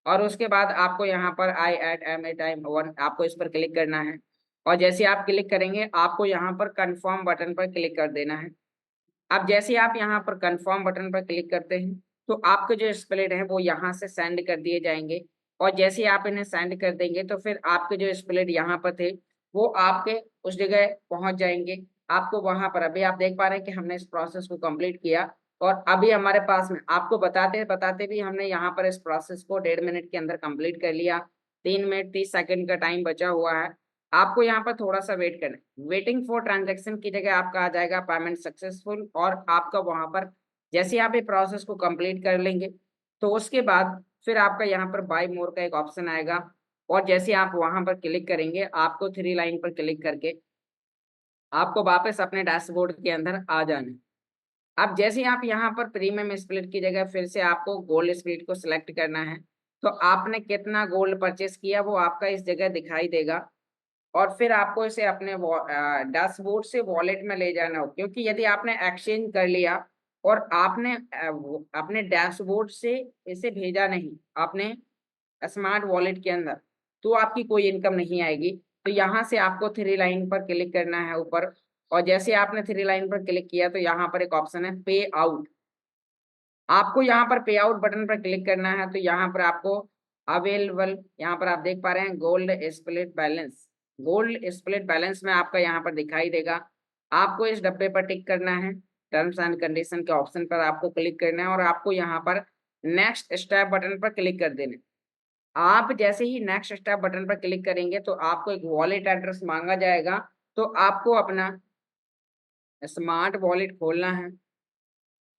और उसके बाद आपको यहाँ पर आई एट एम ए टाइम 1, आपको इस पर क्लिक करना है, और जैसे आप क्लिक करेंगे, आपको यहाँ पर कंफर्म बटन पर क्लिक कर देना है। अब जैसे आप यहाँ पर कंफर्म बटन पर क्लिक करते हैं, तो आपके जो स्प्लिट है वो यहाँ से सेंड कर दिए जाएंगे, और जैसे आप इन्हें सेंड कर देंगे, तो फिर आपके जो स्प्लिट यहाँ पर थे वो आपके उस जगह पहुंच जाएंगे। आपको वहां पर, अभी आप देख पा रहे हैं कि हमने इस प्रोसेस को कंप्लीट किया, और अभी हमारे पास में आपको बताते बताते भी हमने यहाँ पर इस प्रोसेस को 1.5 मिनट के अंदर कंप्लीट कर लिया। 3 मिनट 30 सेकंड का टाइम बचा हुआ है। आपको यहाँ पर थोड़ा सा वेट करना है, वेटिंग फॉर ट्रांजैक्शन की जगह आपका आ जाएगा पेमेंट सक्सेसफुल, और आपका वहां पर जैसे आप ये प्रोसेस को कंप्लीट कर लेंगे, तो उसके बाद फिर आपका यहाँ पर बाय मोर का एक ऑप्शन आएगा, और जैसे आप वहां पर क्लिक करेंगे, आपको 3 लाइन पर क्लिक करके आपको वापस अपने डैशबोर्ड के अंदर आ जाना है। अब जैसे आप यहाँ पर प्रीमियम स्प्लिट की जगह फिर से आपको गोल्ड स्प्लिट को सिलेक्ट करना है, तो आपने कितना गोल्ड परचेस किया वो आपका इस जगह दिखाई देगा। और फिर आपको इसे अपने डैशबोर्ड से वॉलेट में ले जाना हो, क्योंकि यदि आपने एक्सचेंज कर लिया और आपने अपने डैशबोर्ड से इसे भेजा नहीं आपने स्मार्ट वॉलेट के अंदर, तो आपकी कोई इनकम नहीं आएगी। तो यहाँ से आपको थ्री लाइन पर क्लिक करना है ऊपर, और जैसे आपने थ्री लाइन पर क्लिक किया तो यहाँ पर एक ऑप्शन है पे आउट। आपको यहाँ पर पे आउट बटन पर क्लिक करना है। तो यहाँ पर आपको अवेलेबल, यहाँ पर आप देख पा रहे हैं gold split balance. Gold split balance में आपका यहाँ पर दिखाई देगा। आपको इस डब्बे पर टिक करना है, टर्म्स एंड कंडीशन के ऑप्शन पर आपको क्लिक करना है और आपको यहाँ पर नेक्स्ट स्टेप बटन पर क्लिक कर देना है। आप जैसे ही नेक्स्ट स्टेप बटन पर क्लिक करेंगे तो आपको एक वॉलेट एड्रेस मांगा जाएगा। तो आपको अपना स्मार्ट वॉलेट खोलना है।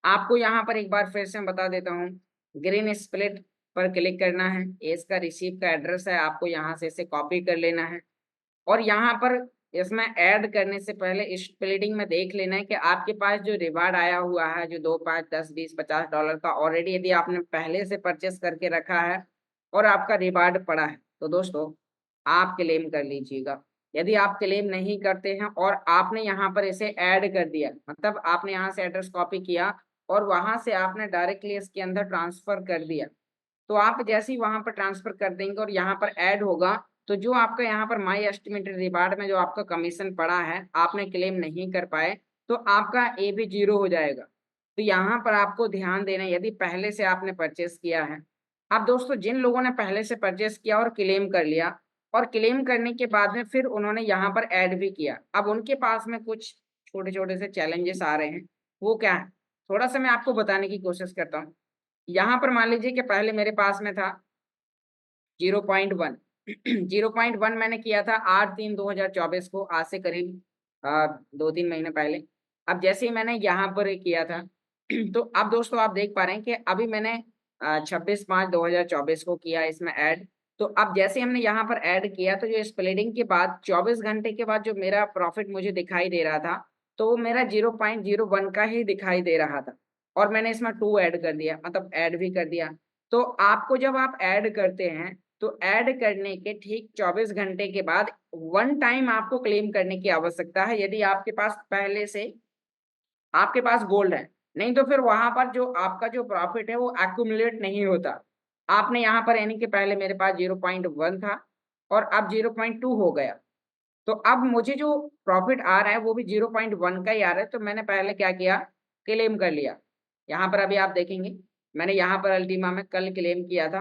आपको यहाँ पर एक बार फिर से मैं बता देता हूँ, ग्रीन स्प्लिट पर क्लिक करना है। ये इसका रिसीव का एड्रेस है, आपको यहाँ से इसे कॉपी कर लेना है। और यहाँ पर इसमें ऐड करने से पहले इस स्प्लिटिंग में देख लेना है कि आपके पास जो रिवार्ड आया हुआ है, जो 2, 5, 10, 20, $50 का ऑलरेडी यदि आपने पहले से परचेस करके रखा है और आपका रिवार्ड पड़ा है, तो दोस्तों आप क्लेम कर लीजिएगा। यदि आप क्लेम नहीं करते हैं और आपने यहाँ पर इसे ऐड कर दिया, मतलब आपने यहाँ से एड्रेस कॉपी किया और वहां से आपने डायरेक्टली इसके अंदर ट्रांसफर कर दिया, तो आप जैसे ही वहां पर ट्रांसफर कर देंगे और यहाँ पर ऐड होगा, तो जो आपका यहाँ पर माई एस्टिमेटेड रिवार्ड में जो आपका कमीशन पड़ा है आपने क्लेम नहीं कर पाए, तो आपका ए भी 0 हो जाएगा। तो यहाँ पर आपको ध्यान देना है, यदि पहले से आपने परचेस किया है। अब दोस्तों जिन लोगों ने पहले से परचेस किया और क्लेम कर लिया, और क्लेम करने के बाद में फिर उन्होंने यहाँ पर ऐड भी किया, अब उनके पास में कुछ छोटे छोटे से चैलेंजेस आ रहे हैं। वो क्या है, थोड़ा सा मैं आपको बताने की कोशिश करता हूँ। यहाँ पर मान लीजिए कि पहले मेरे पास में था 0.1। 0.1 मैंने किया था 8/3/2024 को, आज से करीब 2-3 महीने पहले। अब जैसे ही मैंने यहाँ पर किया था तो अब दोस्तों आप देख पा रहे हैं कि अभी मैंने 26/5/2024 को किया इसमें ऐड। तो अब जैसे हमने यहाँ पर ऐड किया तो जो स्प्लिटिंग के बाद 24 घंटे के बाद जो मेरा प्रॉफिट मुझे दिखाई दे रहा था, तो वो मेरा 0.01 का ही दिखाई दे रहा था। और मैंने इसमें 2 ऐड कर दिया, मतलब ऐड भी कर दिया। तो आपको जब आप ऐड करते हैं तो ऐड करने के ठीक 24 घंटे के बाद वन टाइम आपको क्लेम करने की आवश्यकता है, यदि आपके पास पहले से आपके पास गोल्ड है। नहीं तो फिर वहां पर जो आपका जो प्रॉफिट है वो एक्यूमुलेट नहीं होता। आपने यहाँ पर यानी कि पहले मेरे पास 0.1 था और अब 0.2 हो गया, तो अब मुझे जो प्रॉफिट आ रहा है वो भी 0.1 का ही आ रहा है। तो मैंने पहले क्या किया, क्लेम कर लिया। यहाँ पर अभी आप देखेंगे मैंने यहाँ पर अल्टीमा में कल क्लेम किया था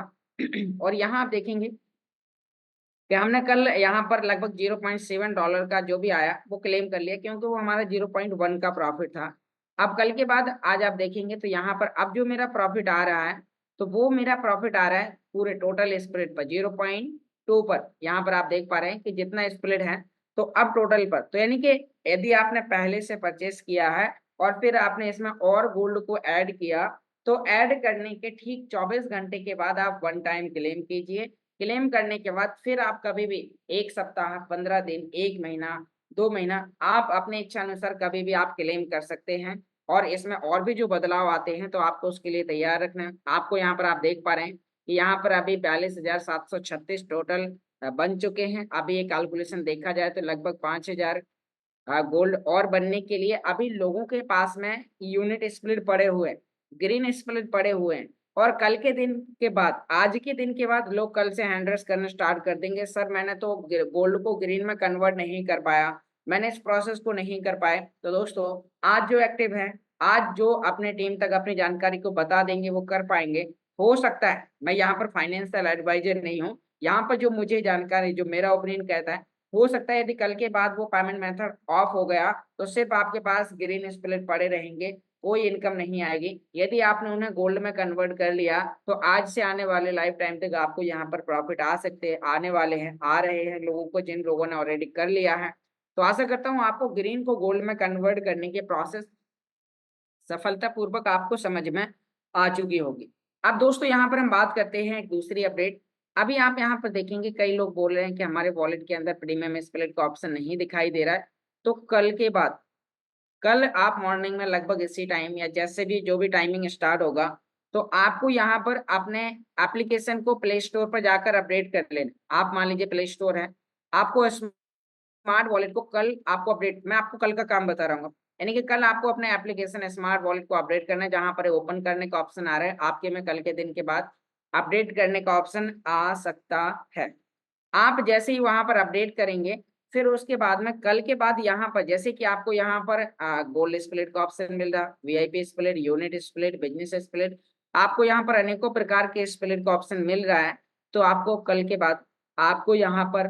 और यहाँ आप देखेंगे कि हमने कल यहाँ पर लगभग $0.7 का जो भी आया वो क्लेम कर लिया, क्योंकि वो हमारा 0.1 का प्रॉफिट था। अब कल के बाद आज आप देखेंगे तो यहाँ पर अब जो मेरा प्रॉफिट आ रहा है, तो वो मेरा प्रॉफिट आ रहा है पूरे टोटल स्प्लिट पर 0.2 पर। यहाँ पर आप देख पा रहे हैं कि जितना स्प्लिट है, तो अब टोटल पर, तो यानी कि यदि आपने पहले से परचेस किया है और फिर आपने इसमें और गोल्ड को ऐड किया, तो ऐड करने के ठीक 24 घंटे के बाद आप वन टाइम क्लेम कीजिए। क्लेम करने के बाद फिर आप कभी भी 1 सप्ताह, 15 दिन, 1 महीना, 2 महीना, आप अपने इच्छा अनुसार कभी भी आप क्लेम कर सकते हैं। और इसमें और भी जो बदलाव आते हैं तो आपको उसके लिए तैयार रखना है। आपको यहाँ पर आप देख पा रहे हैं कि यहाँ पर अभी 42,736 टोटल बन चुके हैं। अभी ये कैलकुलेशन देखा जाए तो लगभग 5,000 गोल्ड और बनने के लिए अभी लोगों के पास में यूनिट स्प्लिट पड़े हुए हैं, ग्रीन स्प्लिट पड़े हुए हैं। और कल के दिन के बाद, आज के दिन के बाद लोग कल से हैंड रेस करना स्टार्ट कर देंगे। सर मैंने तो गोल्ड को ग्रीन में कन्वर्ट नहीं कर पाया, मैंने इस प्रोसेस को नहीं कर पाए। तो दोस्तों आज जो एक्टिव है, आज जो अपने टीम तक अपनी जानकारी को बता देंगे वो कर पाएंगे। हो सकता है, मैं यहाँ पर फाइनेंशियल एडवाइजर नहीं हूँ, यहाँ पर जो मुझे जानकारी, जो मेरा ओपिनियन कहता है, हो सकता है यदि कल के बाद वो पेमेंट मेथड ऑफ हो गया तो सिर्फ आपके पास ग्रीन स्प्लिट पड़े रहेंगे, कोई इनकम नहीं आएगी। यदि आपने उन्हें गोल्ड में कन्वर्ट कर लिया तो आज से आने वाले लाइफ टाइम तक आपको यहाँ पर प्रॉफिट आ सकते हैं, आने वाले हैं, आ रहे हैं लोगों को, जिन लोगों ने ऑलरेडी कर लिया है। तो आशा करता हूँ आपको ग्रीन को गोल्ड में कन्वर्ट करने के प्रोसेस सफलतापूर्वक आपको समझ में आ चुकी होगी। अब दोस्तों यहाँ पर हम बात करते हैं एक दूसरी अपडेट। अभी आप यहाँ पर देखेंगे कई लोग बोल रहे हैं कि हमारे वॉलेट के अंदर प्रीमियम स्प्लिट का ऑप्शन नहीं दिखाई दे रहा है। तो कल के बाद, कल आप मॉर्निंग में लगभग इसी टाइम या जैसे भी जो भी टाइमिंग स्टार्ट होगा, तो आपको यहाँ पर अपने एप्लीकेशन को प्ले स्टोर पर जाकर अपडेट कर लेना। आप मान लीजिए प्ले स्टोर है, आपको स्मार्ट वॉलेट को कल आपको अपडेट, मैं आपको कल का काम बता रहा हूँ, यानी कि कल आपको अपने एप्लीकेशन स्मार्ट वॉलेट को अपडेट करना है। जहां पर ओपन करने का ऑप्शन आ रहा है आपके में, कल के दिन के बाद अपडेट करने का ऑप्शन आ सकता है। आप जैसे ही वहां पर अपडेट करेंगे, फिर उसके बाद में कल के बाद यहाँ पर जैसे कि आपको यहाँ पर गोल्ड स्प्लिट का ऑप्शन मिल रहा, VIP split, unit split, business split, आपको यहाँ पर अनेकों प्रकार के स्प्लिट का ऑप्शन मिल रहा है। तो आपको कल के बाद आपको यहाँ पर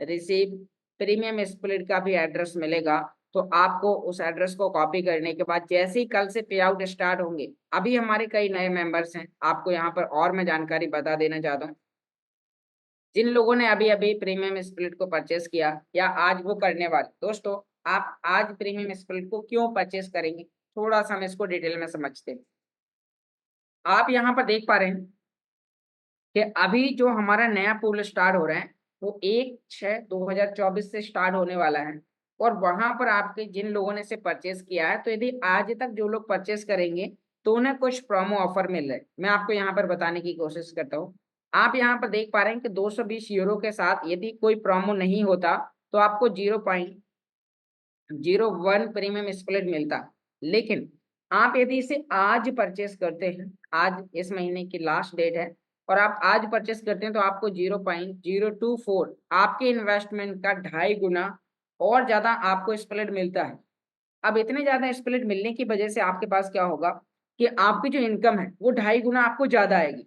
रिसीव प्रीमियम स्प्लिट का भी एड्रेस मिलेगा। तो आपको उस एड्रेस को कॉपी करने के बाद जैसे ही कल से पे आउट स्टार्ट होंगे, अभी हमारे कई नए मेंबर्स हैं, आपको यहाँ पर और मैं जानकारी बता देना चाहता हूँ। जिन लोगों ने अभी अभी प्रीमियम स्प्लिट को परचेस किया या आज वो करने वाले दोस्तों, आप आज प्रीमियम स्प्लिट को क्यों परचेस करेंगे, थोड़ा सा हम इसको डिटेल में समझते हैं। आप यहाँ पर देख पा रहे हैं कि अभी जो हमारा नया पूल स्टार्ट हो रहा है वो 1/6/2024 से स्टार्ट होने वाला है। और वहां पर आपके जिन लोगों ने इसे परचेस किया है, तो यदि आज तक जो लोग परचेस करेंगे तो उन्हें कुछ प्रोमो ऑफर मिल रहा है। मैं आपको यहाँ पर बताने की कोशिश करता हूँ। आप यहाँ पर देख पा रहे हैं कि 220 यूरो के साथ यदि कोई प्रोमो नहीं होता तो आपको 0.01 प्रीमियम स्प्लिट मिलता। लेकिन आप यदि इसे आज परचेस करते हैं, आज इस महीने की लास्ट डेट है, और आप आज परचेस करते हैं तो आपको 0.024 आपके इन्वेस्टमेंट का 2.5 गुना और ज्यादा आपको स्प्लिट मिलता है। अब इतने ज्यादा स्प्लिट मिलने की वजह से आपके पास क्या होगा कि आपकी जो इनकम है वो 2.5 गुना आपको ज्यादा आएगी।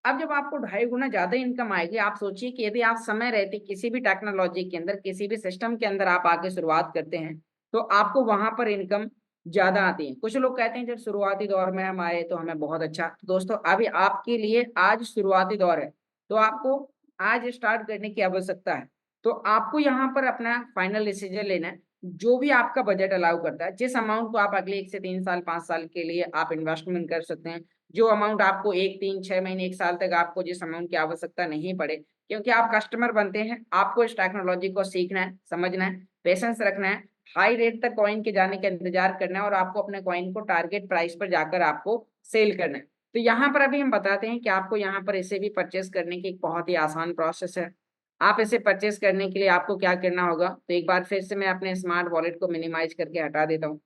अब जब आपको 2.5 गुना ज्यादा इनकम आएगी, आप सोचिए कि यदि आप समय रहते किसी भी टेक्नोलॉजी के अंदर, किसी भी सिस्टम के अंदर आप आके शुरुआत करते हैं, तो आपको वहां पर इनकम ज्यादा आती है। कुछ लोग कहते हैं जब शुरुआती दौर में हम आए तो हमें बहुत अच्छा, तो दोस्तों अभी आपके लिए आज शुरुआती दौर है, तो आपको आज स्टार्ट करने की आवश्यकता है। तो आपको यहाँ पर अपना फाइनल डिसीजन लेना है। जो भी आपका बजट अलाउ करता है, जिस अमाउंट को आप अगले 1 से 3 साल 5 साल के लिए आप इन्वेस्टमेंट कर सकते हैं, जो अमाउंट आपको 1 3 6 महीने 1 साल तक आपको जिस अमाउंट की आवश्यकता नहीं पड़े, क्योंकि आप कस्टमर बनते हैं, आपको इस टेक्नोलॉजी को सीखना है, समझना है, पेशेंस रखना है, हाई रेट तक कॉइन के जाने का इंतजार करना है, और आपको अपने कॉइन को टारगेट प्राइस पर जाकर आपको सेल करना है। तो यहाँ पर अभी हम बताते हैं कि आपको यहाँ पर इसे भी परचेस करने की एक बहुत ही आसान प्रोसेस है। आप इसे परचेस करने के लिए आपको क्या करना होगा, तो एक बार फिर से मैं अपने स्मार्ट वॉलेट को मिनिमाइज करके हटा देता हूँ।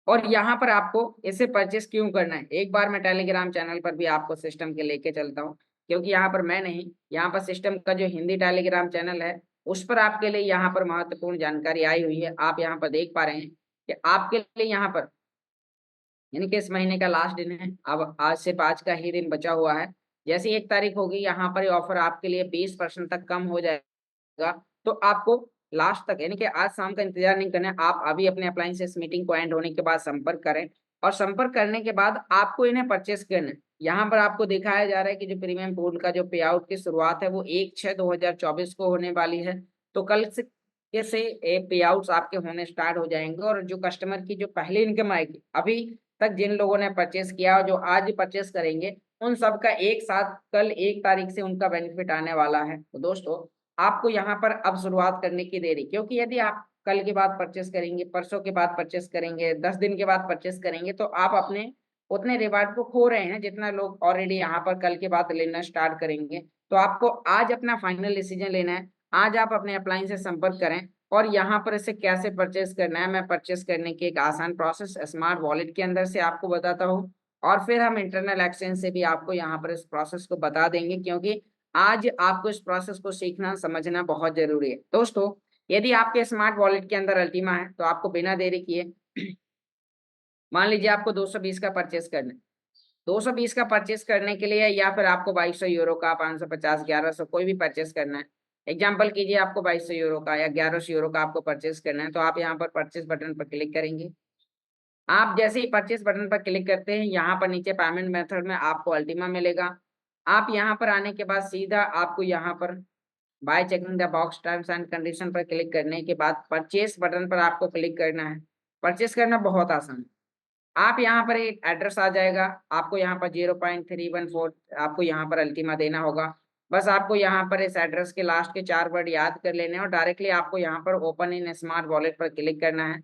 और यहाँ पर आपको इसे परचेस क्यों करना है, एक बार मैं टेलीग्राम चैनल पर भी आपको सिस्टम के लेके चलता हूँ, क्योंकि यहाँ पर मैं नहीं, यहाँ पर सिस्टम का जो हिंदी टेलीग्राम चैनल है उस पर आपके लिए यहाँ पर महत्वपूर्ण जानकारी आई हुई है। आप यहाँ पर देख पा रहे हैं कि आपके लिए यहाँ पर, यानी कि इस महीने का लास्ट दिन है, अब आज से 5 का ही दिन बचा हुआ है। जैसे 1 तारीख होगी, यहाँ पर ऑफर आपके लिए 20% तक कम हो जाएगा। तो आपको लास्ट तक, यानी कि आज शाम का इंतजार नहीं करना है, आप अभी अपने अप्लायंसेस मीटिंग को एंड होने के बाद संपर्क करें, और संपर्क करने के बाद आपको इन्हें परचेस करना है। यहाँ पर आपको दिखाया जा रहा है कि जो प्रीमियम पूल का जो पे आउट की शुरुआत है वो 1/6/2024 को होने वाली है। तो कल से पे आउट्स आपके होने स्टार्ट हो जाएंगे, और जो कस्टमर की जो पहली इनकम आएगी, अभी तक जिन लोगों ने परचेस किया और जो आज परचेस करेंगे, उन सबका एक साथ कल 1 तारीख से उनका बेनिफिट आने वाला है। तो दोस्तों आपको यहाँ पर अब शुरुआत करने की देरी, क्योंकि यदि आप कल के बाद परचेस करेंगे, परसों के बाद परचेस करेंगे, 10 दिन के बाद परचेस करेंगे, तो आप अपने उतने रिवार्ड को खो रहे हैं जितना लोग ऑलरेडी यहाँ पर कल के बाद लेना स्टार्ट करेंगे। तो आपको आज अपना फाइनल डिसीजन लेना है, आज आप अपने अपलाइन से संपर्क करें, और यहाँ पर इसे कैसे परचेस करना है, मैं परचेस करने की एक आसान प्रोसेस स्मार्ट वॉलेट के अंदर से आपको बताता हूँ, और फिर हम इंटरनल एक्सचेंज से भी आपको यहाँ पर इस प्रोसेस को बता देंगे, क्योंकि आज आपको इस प्रोसेस को सीखना समझना बहुत जरूरी है। दोस्तों यदि आपके स्मार्ट वॉलेट के अंदर अल्टीमा है, तो आपको बिना देरी किए मान लीजिए आपको 220 का परचेस करना है, 220 का परचेस करने के लिए, या फिर आपको 2200 यूरो का, 550, 1100 कोई भी परचेस करना है, एग्जाम्पल कीजिए आपको 2200 यूरो का या 1100 यूरो का आपको परचेस करना है, तो आप यहाँ पर परचेस बटन पर क्लिक करेंगे। आप जैसे ही परचेस बटन पर क्लिक करते हैं, यहाँ पर नीचे पेमेंट मेथड में आपको अल्टीमा मिलेगा। आप यहाँ पर आने के बाद सीधा आपको यहाँ पर bye checking the box terms and condition पर क्लिक करने के बाद परचेस बटन पर आपको क्लिक करना है। परचेस करना बहुत आसान है। आप यहाँ पर एक एड्रेस आ जाएगा, आपको यहाँ पर 0.314 आपको यहाँ पर अल्टीमा देना होगा। बस आपको यहाँ पर इस एड्रेस के लास्ट के 4 वर्ड याद कर लेने हैं, और डायरेक्टली आपको यहाँ पर ओपन इन स्मार्ट वॉलेट पर क्लिक करना है।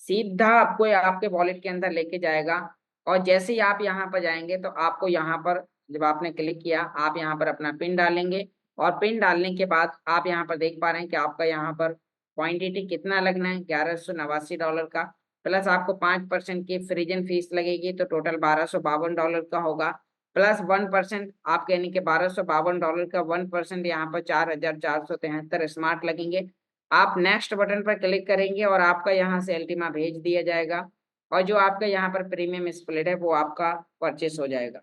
सीधा आपको आपके वॉलेट के अंदर लेके जाएगा। और जैसे ही आप यहाँ पर जाएंगे तो आपको यहाँ पर जब आपने क्लिक किया आप यहाँ पर अपना पिन डालेंगे, और पिन डालने के बाद आप यहाँ पर देख पा रहे हैं कि आपका यहाँ पर क्वांटिटी कितना लगना है, $1189 का, प्लस आपको 5% की फ्रीजन फीस लगेगी, तो टोटल $1252 का होगा, प्लस 1% आपके यानी कि $1252 का 1% यहाँ पर 4473 स्मार्ट लगेंगे। आप नेक्स्ट बटन पर क्लिक करेंगे और आपका यहाँ से अल्टीमा भेज दिया जाएगा, और जो आपका यहाँ पर प्रीमियम स्प्लिट है वो आपका परचेस हो जाएगा।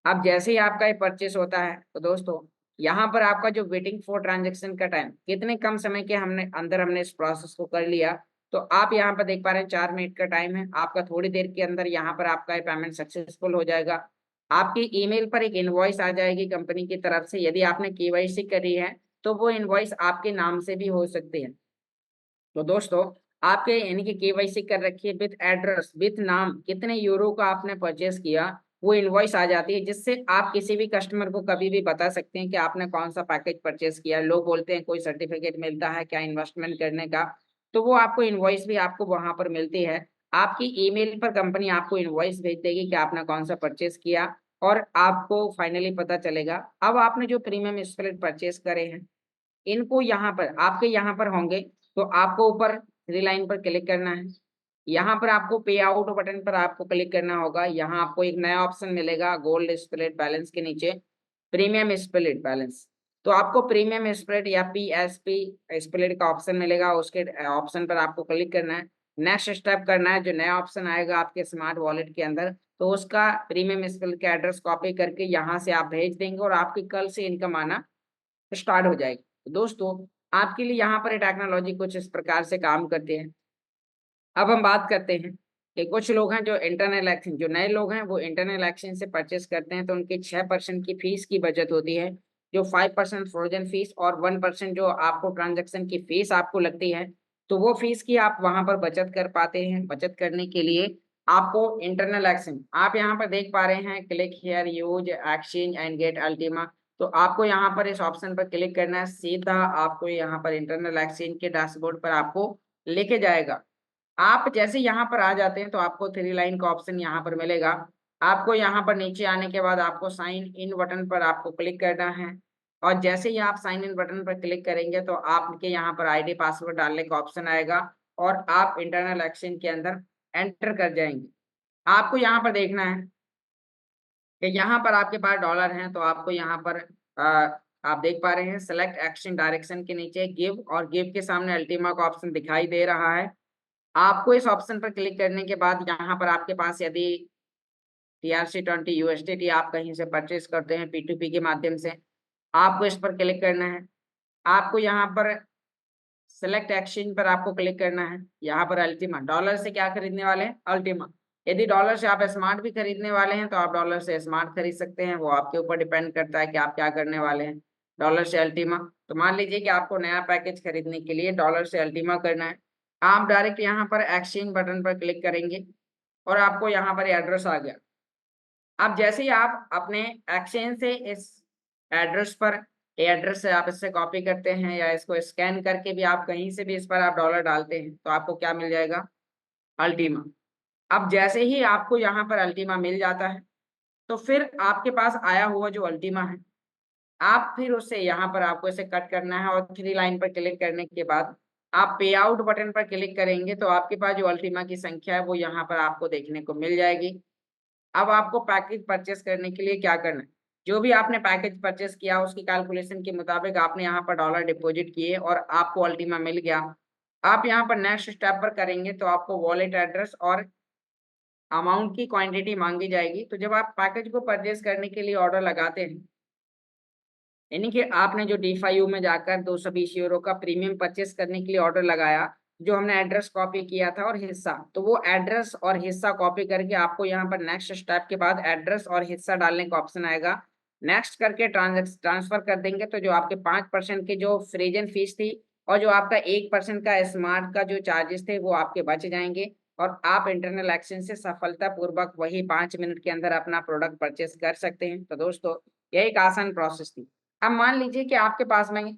अब जैसे ही आपका ये परचेस होता है तो दोस्तों यहाँ पर आपका जो वेटिंग फॉर ट्रांजेक्शन का टाइम, कितने कम समय के हमने इस प्रोसेस को कर लिया, तो आप यहाँ पर देख पा रहे हैं 4 मिनट का टाइम है आपका। थोड़ी देर के अंदर यहाँ पर आपका पेमेंट सक्सेसफुल हो जाएगा। आपकी ईमेल पर एक इनवॉइस आ जाएगी कंपनी की तरफ से, यदि आपने केवाईसी करी है तो वो इनवॉइस आपके नाम से भी हो सकती है। तो दोस्तों आपके यानी कि केवाईसी कर रखी है विथ एड्रेस विथ नाम, कितने यूरो का आपने परचेस किया, वो इनवॉइस आ जाती है, जिससे आप किसी भी कस्टमर को कभी भी बता सकते हैं कि आपने कौन सा पैकेज परचेस किया। लोग बोलते हैं कोई सर्टिफिकेट मिलता है क्या इन्वेस्टमेंट करने का, तो वो आपको इनवॉइस भी आपको वहां पर मिलती है। आपकी ईमेल पर कंपनी आपको इनवॉइस भेज देगी कि आपने कौन सा परचेस किया, और आपको फाइनली पता चलेगा। अब आपने जो प्रीमियम स्प्लिट परचेस करे हैं इनको यहाँ पर आपके यहाँ पर होंगे, तो आपको ऊपर थ्री लाइन पर क्लिक करना है। यहाँ पर आपको पे आउट बटन पर आपको क्लिक करना होगा। यहाँ आपको एक नया ऑप्शन मिलेगा गोल्ड स्प्लिट बैलेंस के नीचे प्रीमियम स्प्लिट बैलेंस, तो आपको प्रीमियम स्प्लिट या PSP स्प्लिट का ऑप्शन मिलेगा, उसके ऑप्शन पर आपको क्लिक करना है। नेक्स्ट स्टेप करना है, जो नया ऑप्शन आएगा आपके स्मार्ट वॉलेट के अंदर, तो उसका प्रीमियम स्प्लिट का एड्रेस कॉपी करके यहाँ से आप भेज देंगे और आपकी कल से इनकम आना स्टार्ट हो जाएगी। तो दोस्तों आपके लिए यहाँ पर टेक्नोलॉजी कुछ इस प्रकार से काम करते हैं। अब हम बात करते हैं कि कुछ लोग हैं जो इंटरनल एक्सचेंज, जो नए लोग हैं वो इंटरनल एक्सचेंज से परचेस करते हैं, तो उनकी 6% की फीस की बचत होती है, जो 5% फ्रोजन फीस और 1% जो आपको ट्रांजेक्शन की फीस आपको लगती है, तो वो फीस की आप वहां पर बचत कर पाते हैं। बचत करने के लिए आपको इंटरनल एक्सचेंज, आप यहाँ पर देख पा रहे हैं click here use exchange and get Ultima, तो आपको यहाँ पर इस ऑप्शन पर क्लिक करना है, सीधा आपको यहाँ पर इंटरनल एक्सचेंज के डैशबोर्ड पर आपको लेके जाएगा। आप जैसे यहाँ पर आ जाते हैं तो आपको थ्री लाइन का ऑप्शन यहाँ पर मिलेगा। आपको यहाँ पर नीचे आने के बाद आपको साइन इन बटन पर आपको क्लिक करना है, और जैसे ही आप साइन इन बटन पर क्लिक करेंगे तो आपके यहाँ पर आईडी पासवर्ड डालने का ऑप्शन आएगा, और आप इंटरनल एक्सचेंज के अंदर एंटर कर जाएंगे। आपको यहाँ पर देखना है कि यहाँ पर आपके पास डॉलर हैं, तो आपको यहाँ पर आप देख पा रहे हैं सेलेक्ट एक्शन डायरेक्शन के नीचे गिव, और गिव के सामने अल्टीमा का ऑप्शन दिखाई दे रहा है। आपको इस ऑप्शन पर क्लिक करने के बाद यहाँ पर आपके पास यदि TRC20 USDT आप कहीं से परचेज करते हैं P2P के माध्यम से, आपको इस पर क्लिक करना है। आपको यहाँ पर सेलेक्ट एक्सचेंज पर आपको क्लिक करना है। यहाँ पर अल्टीमा, डॉलर से क्या खरीदने वाले हैं, अल्टीमा। यदि डॉलर से आप स्मार्ट भी खरीदने वाले हैं तो आप डॉलर से स्मार्ट खरीद सकते हैं, वो आपके ऊपर डिपेंड करता है कि आप क्या करने वाले हैं, डॉलर से अल्टीमा। तो मान लीजिए कि आपको नया पैकेज खरीदने के लिए डॉलर से अल्टीमा करना है, आप डायरेक्ट यहाँ पर एक्सचेंज बटन पर क्लिक करेंगे और आपको यहाँ पर एड्रेस आ गया। अब जैसे ही आप अपने एक्सचेंज से इस एड्रेस पर, एड्रेस से आप इससे कॉपी करते हैं या इसको स्कैन करके भी आप कहीं से भी इस पर आप डॉलर डालते हैं, तो आपको क्या मिल जाएगा, अल्टीमा। अब जैसे ही आपको यहाँ पर अल्टीमा मिल जाता है तो फिर आपके पास आया हुआ जो अल्टीमा है, आप फिर उससे यहाँ पर आपको इसे कट करना है, और थ्री लाइन पर क्लिक करने के बाद आप पे आउट बटन पर क्लिक करेंगे तो आपके पास जो अल्टीमा की संख्या है वो यहाँ पर आपको देखने को मिल जाएगी। अब आपको पैकेज परचेस करने के लिए क्या करना है, जो भी आपने पैकेज परचेस किया उसकी कैलकुलेशन के मुताबिक आपने यहाँ पर डॉलर डिपॉजिट किए और आपको अल्टीमा मिल गया। आप यहाँ पर नेक्स्ट स्टेप पर करेंगे तो आपको वॉलेट एड्रेस और अमाउंट की क्वांटिटी मांगी जाएगी। तो जब आप पैकेज को परचेस करने के लिए ऑर्डर लगाते हैं, यानी कि आपने जो D5U में जाकर 220 यूरो का प्रीमियम परचेस करने के लिए ऑर्डर लगाया, जो हमने एड्रेस कॉपी किया था और हिस्सा, तो वो एड्रेस और हिस्सा कॉपी करके आपको यहाँ पर नेक्स्ट स्टेप के बाद एड्रेस और हिस्सा डालने का ऑप्शन आएगा। नेक्स्ट करके ट्रांसफर कर देंगे तो जो आपके 5% की जो फ्रीजन फीस थी और जो आपका 1% का स्मार्ट का जो चार्जेस थे वो आपके बच जाएंगे, और आप इंटरनल एक्सचेंज से सफलतापूर्वक वही 5 मिनट के अंदर अपना प्रोडक्ट परचेस कर सकते हैं। तो दोस्तों यह एक आसान प्रोसेस थी। अब मान लीजिए कि आपके पास में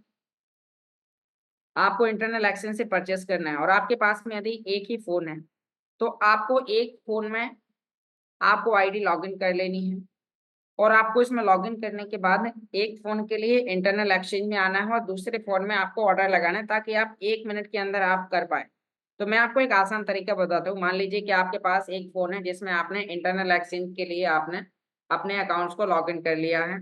आपको इंटरनल एक्सचेंज से परचेस करना है और आपके पास में यदि एक ही फोन है, तो आपको एक फोन में आपको आईडी लॉगिन कर लेनी है और आपको इसमें लॉगिन करने के बाद एक फोन के लिए इंटरनल एक्सचेंज में आना है और दूसरे फोन में आपको ऑर्डर लगाना है ताकि आप 1 मिनट के अंदर आप कर पाए। तो मैं आपको एक आसान तरीका बताता हूँ। मान लीजिए कि आपके पास एक फोन है जिसमें आपने इंटरनल एक्सचेंज के लिए आपने अपने अकाउंट्स को लॉगिन कर लिया है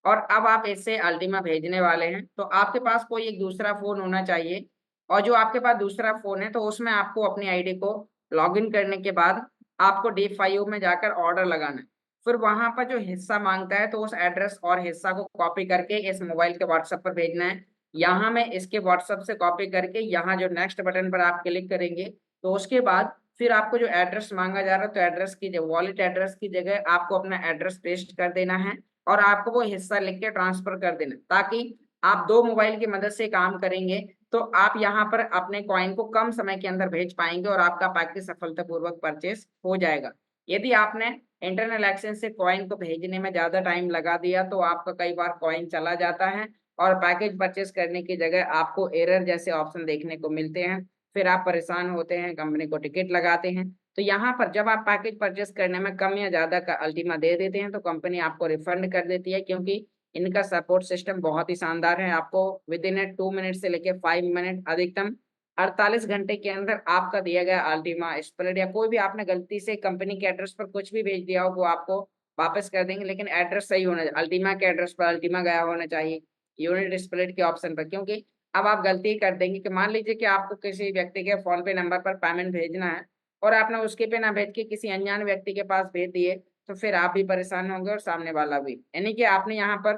और अब आप इससे अल्टीमा भेजने वाले हैं, तो आपके पास कोई एक दूसरा फोन होना चाहिए और जो आपके पास दूसरा फोन है तो उसमें आपको अपनी आईडी को लॉगिन करने के बाद आपको D5 में जाकर ऑर्डर लगाना है। फिर वहां पर जो हिस्सा मांगता है तो उस एड्रेस और हिस्सा को कॉपी करके इस मोबाइल के व्हाट्सएप पर भेजना है। यहाँ मैं इसके व्हाट्सएप से कॉपी करके यहाँ जो नेक्स्ट बटन पर आप क्लिक करेंगे तो उसके बाद फिर आपको जो एड्रेस मांगा जा रहा है तो एड्रेस की जो वॉलेट एड्रेस की जगह आपको अपना एड्रेस पेस्ट कर देना है और आपको वो हिस्सा लिख के ट्रांसफर कर देना, ताकि आप दो मोबाइल की मदद से काम करेंगे तो आप यहाँ पर अपने कॉइन को कम समय के अंदर भेज पाएंगे और आपका पैकेज सफलतापूर्वक परचेस हो जाएगा। यदि आपने इंटरनल एक्सचेंज से कॉइन को भेजने में ज्यादा टाइम लगा दिया तो आपका कई बार कॉइन चला जाता है और पैकेज परचेस करने की जगह आपको एरर जैसे ऑप्शन देखने को मिलते हैं। फिर आप परेशान होते हैं, कंपनी को टिकट लगाते हैं। तो यहाँ पर जब आप पैकेज परचेस करने में कम या ज्यादा का अल्टीमा दे देते हैं तो कंपनी आपको रिफंड कर देती है, क्योंकि इनका सपोर्ट सिस्टम बहुत ही शानदार है। आपको विद इन 2 मिनट से लेकर 5 मिनट, अधिकतम 48 घंटे के अंदर आपका दिया गया अल्टीमा स्प्लिट या कोई भी आपने गलती से कंपनी के एड्रेस पर कुछ भी भेज दिया हो वो आपको वापस कर देंगे, लेकिन एड्रेस सही होना चाहिए। अल्टीमा के एड्रेस पर अल्टीमा गया होना चाहिए, यूनिट स्प्लिट के ऑप्शन पर। क्योंकि अब आप गलती कर देंगे कि मान लीजिए कि आपको किसी व्यक्ति के फोन पे नंबर पर पेमेंट भेजना है और आपने उसके पे ना भेज के किसी अनजान व्यक्ति के पास भेज दिए तो फिर आप भी परेशान होंगे और सामने वाला भी। यानी कि आपने यहाँ पर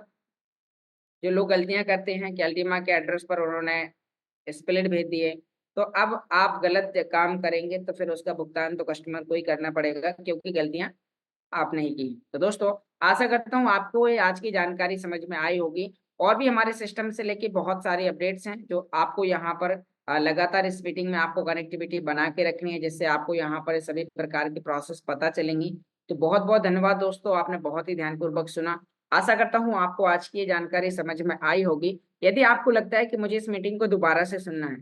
जो लोग गलतियां करते हैं कि अल्टीमा के एड्रेस पर उन्होंने स्प्लिट भेज दिए, तो अब आप गलत काम करेंगे तो फिर उसका भुगतान तो कस्टमर को ही करना पड़ेगा, क्योंकि गलतियां आपने ही की। तो दोस्तों, आशा करता हूँ आपको ये आज की जानकारी समझ में आई होगी। और भी हमारे सिस्टम से लेके बहुत सारी अपडेट्स हैं जो आपको यहाँ पर लगातार इस मीटिंग में आपको कनेक्टिविटी बना के रखनी है, जिससे आपको यहाँ पर सभी प्रकार की प्रोसेस पता चलेंगी। तो बहुत बहुत धन्यवाद दोस्तों, आपने बहुत ही ध्यानपूर्वक सुना। आशा करता हूँ आपको आज की ये जानकारी समझ में आई होगी। यदि आपको लगता है कि मुझे इस मीटिंग को दोबारा से सुनना है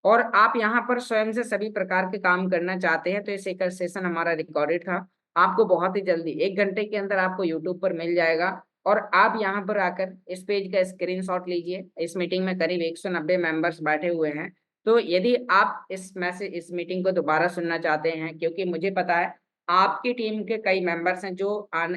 और आप यहाँ पर स्वयं से सभी प्रकार के काम करना चाहते हैं तो इस एक सेशन हमारा रिकॉर्डेड था, आपको बहुत ही जल्दी 1 घंटे के अंदर आपको यूट्यूब पर मिल जाएगा और आप यहाँ पर आकर इस पेज का स्क्रीनशॉट लीजिए। इस मीटिंग में करीब 190 मेंबर्स बैठे हुए हैं। तो यदि आप इस मीटिंग को दोबारा सुनना चाहते हैं, क्योंकि मुझे पता है आपकी टीम के कई मेंबर्स हैं जो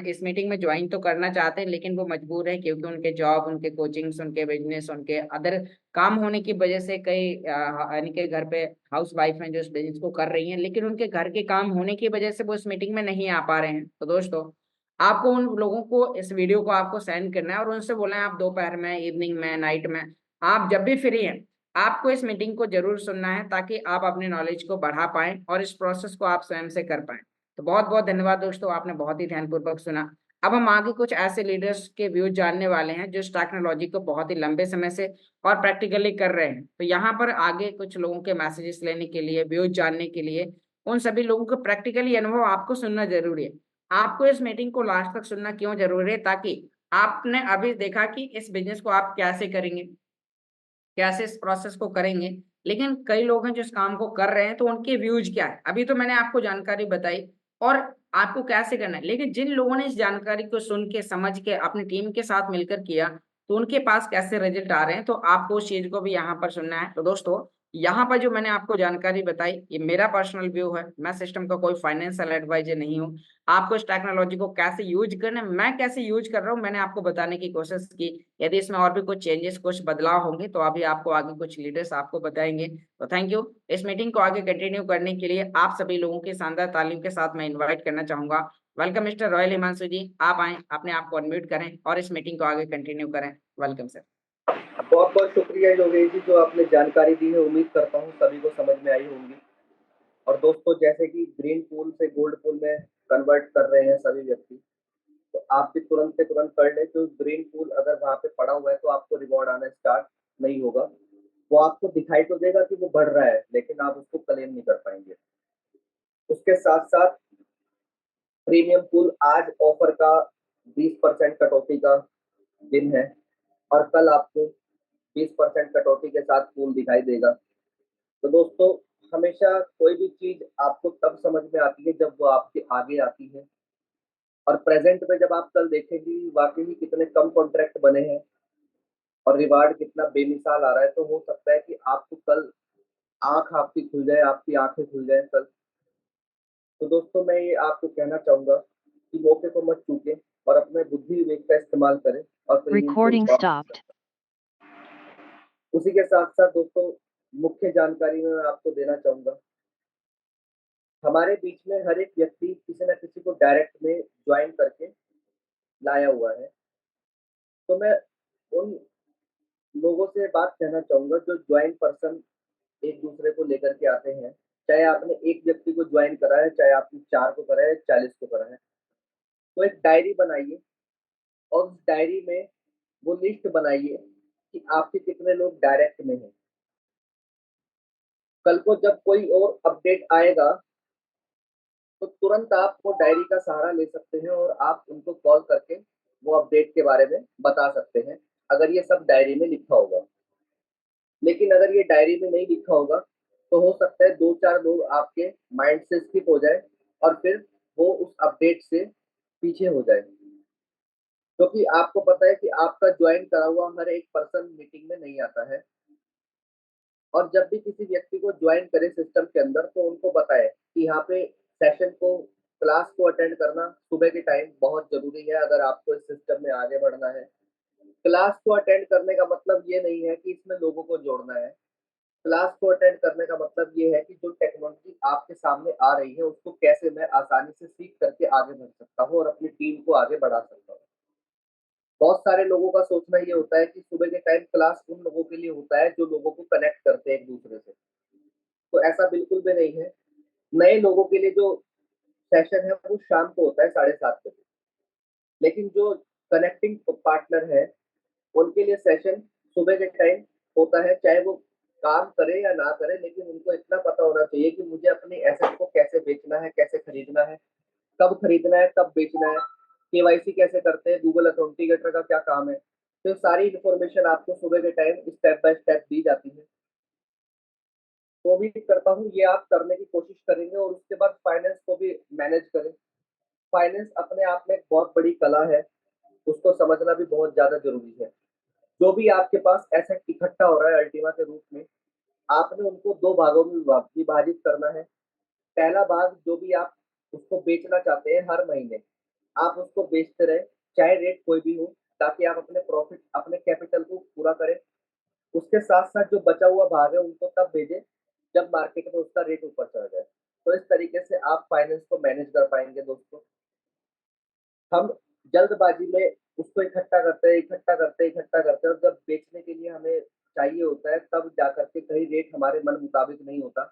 इस मीटिंग में ज्वाइन तो करना चाहते हैं लेकिन वो मजबूर हैं, क्योंकि उनके जॉब, उनके कोचिंग्स, उनके बिजनेस, उनके अदर काम होने की वजह से कई यानी कि घर पे हाउस वाइफ हैं जो इस बिजनेस को कर रही हैं, लेकिन उनके घर के काम होने की वजह से वो इस मीटिंग में नहीं आ पा रहे हैं। तो दोस्तों, आपको उन लोगों को इस वीडियो को आपको सेंड करना है और उनसे बोलना है आप दोपहर में, इवनिंग में, नाइट में, आप जब भी फ्री हैं आपको इस मीटिंग को जरूर सुनना है, ताकि आप अपने नॉलेज को बढ़ा पाएं और इस प्रोसेस को आप स्वयं से कर पाएं। तो बहुत बहुत धन्यवाद दोस्तों, आपने बहुत ही ध्यानपूर्वक सुना। अब हम आगे कुछ ऐसे लीडर्स के व्यूज जानने वाले हैं जो इस टेक्नोलॉजी को बहुत ही लंबे समय से और प्रैक्टिकली कर रहे हैं। तो यहाँ पर आगे कुछ लोगों के मैसेजेस लेने के लिए, व्यूज जानने के लिए, उन सभी लोगों को प्रैक्टिकली अनुभव आपको सुनना जरूरी है। आपको इस मीटिंग को लास्ट तक सुनना क्यों जरूरी है? ताकि आपने अभी देखा कि इस बिजनेस को आप कैसे करेंगे, कैसे इस प्रोसेस को करेंगे, लेकिन कई लोग हैं जो इस काम को कर रहे हैं तो उनके व्यूज क्या है। अभी तो मैंने आपको जानकारी बताई और आपको कैसे करना है, लेकिन जिन लोगों ने इस जानकारी को सुन के, समझ के, अपनी टीम के साथ मिलकर किया तो उनके पास कैसे रिजल्ट आ रहे हैं, तो आपको उस चीज को भी यहाँ पर सुनना है। तो दोस्तों, यहाँ पर जो मैंने आपको जानकारी बताई ये मेरा पर्सनल व्यू है, मैं सिस्टम का कोई फाइनेंशियल एडवाइजर नहीं हूँ। आपको इस टेक्नोलॉजी को कैसे यूज करना है, मैं कैसे यूज कर रहा हूँ, मैंने आपको बताने की कोशिश की। यदि इसमें और भी कुछ चेंजेस, कुछ बदलाव होंगे तो अभी आपको आगे कुछ लीडर्स आपको बताएंगे। तो थैंक यू। इस मीटिंग को आगे कंटिन्यू करने के लिए आप सभी लोगों की शानदार तालीम के साथ मैं इन्वाइट करना चाहूंगा। वेलकम मिस्टर रॉयल हिमांशु जी, आप आए, अपने आप को अनम्यूट करें और इस मीटिंग को आगे कंटिन्यू करें। Welcome sir. बहुत बहुत शुक्रिया योगेश जी, जो आपने जानकारी दी है। उम्मीद करता हूँ सभी को समझ में आई होंगी। और दोस्तों, जैसे कि ग्रीन पूल से गोल्ड पूल में कन्वर्ट कर रहे हैं सभी व्यक्ति, तो आप भी तुरंत से तुरंत कर लें। तो ग्रीन पूल अगर वहाँ पे पड़ा हुआ है तो आपको रिवॉर्ड आना स्टार्ट नहीं होगा। वो आपको दिखाई तो देगा कि वो बढ़ रहा है, लेकिन आप उसको क्लेम नहीं कर पाएंगे। उसके साथ साथ प्रीमियम पूल आज ऑफर का 20% कटौती का दिन है और कल आपको 20% कटौती के साथ पूल दिखाई देगा। तो दोस्तों, हमेशा कोई भी चीज आपको तब समझ में आती है जब वो आपके आगे आती है। और प्रेजेंट में जब आप कल देखेंगे वाकई कितने कम कॉन्ट्रैक्ट बने हैं और रिवार्ड कितना बेमिसाल आ रहा है, तो हो सकता है कि आपको कल आँख आपकी खुल जाए, आपकी आँखें खुल जाएँ कल। तो दोस्तों मैं ये आपको कहना चाहूँगा कि मौके को मत चूकें और अपने बुद्धि विवेक का इस्तेमाल करें और प्रीमियम पूल Recording को stopped. उसी के साथ-साथ दोस्तों मुख्य जानकारी मैं आपको देना चाहूँगा। हमारे बीच में हर एक व्यक्ति किसी न किसी को डायरेक्ट में जॉइन करके लाया हुआ है। तो मैं उन लोगों से बात कहना चाहूँगा जो जॉइन पर्सन एक-दूसरे को लेकर के आते हैं। चाहे आपने एक व्यक्ति को जॉइन करा है, चाहे आपने 4 को करा है, 40 को करा है। तो एक डायरी बनाइए और उस डायरी में वो लिस्ट बनाइए कि आपके कितने लोग डायरेक्ट में हैं। कल को जब कोई और अपडेट आएगा, तो तुरंत आप वो डायरी का सहारा ले सकते हैं और आप उनको कॉल करके वो अपडेट के बारे में बता सकते हैं, अगर ये सब डायरी में लिखा होगा। लेकिन अगर ये डायरी में नहीं लिखा होगा, तो हो सकता है 2-4 लोग आपके माइंड से स्किप हो जाएँ और फिर वो उस अपडेट से पीछे हो जाएँ। क्योंकि आपको पता है कि आपका जॉइन करा हुआ हर एक पर्सन मीटिंग में नहीं आता है और जब भी किसी व्यक्ति को जॉइन करें सिस्टम के अंदर, तो उनको बताएँ कि यहाँ पे सेशन को, क्लास को अटेंड करना सुबह के टाइम बहुत ज़रूरी है अगर आपको इस सिस्टम में आगे बढ़ना है। क्लास को अटेंड करने का मतलब ये नहीं है कि इसमें लोगों को जोड़ना है। क्लास को अटेंड करने का मतलब ये है कि जो टेक्नोलॉजी आपके सामने आ रही है, उसको कैसे मैं आसानी से सीख करके आगे बढ़ सकता हूँ और अपनी टीम को आगे बढ़ा सकता हूँ। बहुत सारे लोगों का सोचना ये होता है कि सुबह के टाइम क्लास उन लोगों के लिए होता है जो लोगों को कनेक्ट करते हैं एक-दूसरे से। तो ऐसा बिल्कुल भी नहीं है। नए लोगों के लिए जो सेशन है वो शाम को होता है 7:30 बजे। लेकिन जो कनेक्टिंग पार्टनर है, उनके लिए सेशन सुबह के टाइम होता है, चाहे वो काम करे या ना करे, लेकिन उनको इतना पता होना चाहिए कि मुझे अपनी एसेट को कैसे बेचना है, कैसे खरीदना है, कब खरीदना है, कब बेचना है, केवाईसी कैसे करते हैं, गूगल ऑथेंटिकेटर का क्या काम है। तो सारी इन्फॉर्मेशन आपको सुबह के टाइम स्टेप बाय स्टेप दी जाती है। तो उम्मीद करता हूँ ये आप करने की कोशिश करेंगे और उसके बाद फाइनेंस को भी मैनेज करें। फाइनेंस अपने आप में एक बहुत बड़ी कला है, उसको समझना भी बहुत ज़्यादा ज़रूरी है। जो भी आपके पास एसेट इकट्ठा हो रहा है अल्टीमा के रूप में, आपने उनको 2 भागों में विभाजित करना है। पहला भाग जो भी आप उसको बेचना चाहते हैं हर महीने, आप उसको बेचते रहें, चाहे रेट कोई भी हो, ताकि आप अपने प्रॉफ़िट, अपने कैपिटल को पूरा करें। उसके साथ-साथ जो बचा हुआ भाग है उनको तब भेजें, जब मार्केट में उसका रेट ऊपर चला जाए। तो इस तरीके से आप फाइनेंस को मैनेज कर पाएँगे दोस्तों। हम जल्दबाज़ी में उसको इकट्ठा करते हैं और जब बेचने के लिए हमें चाहिए होता है, तब जाकर के कहीं रेट हमारे मन मुताबिक नहीं होता।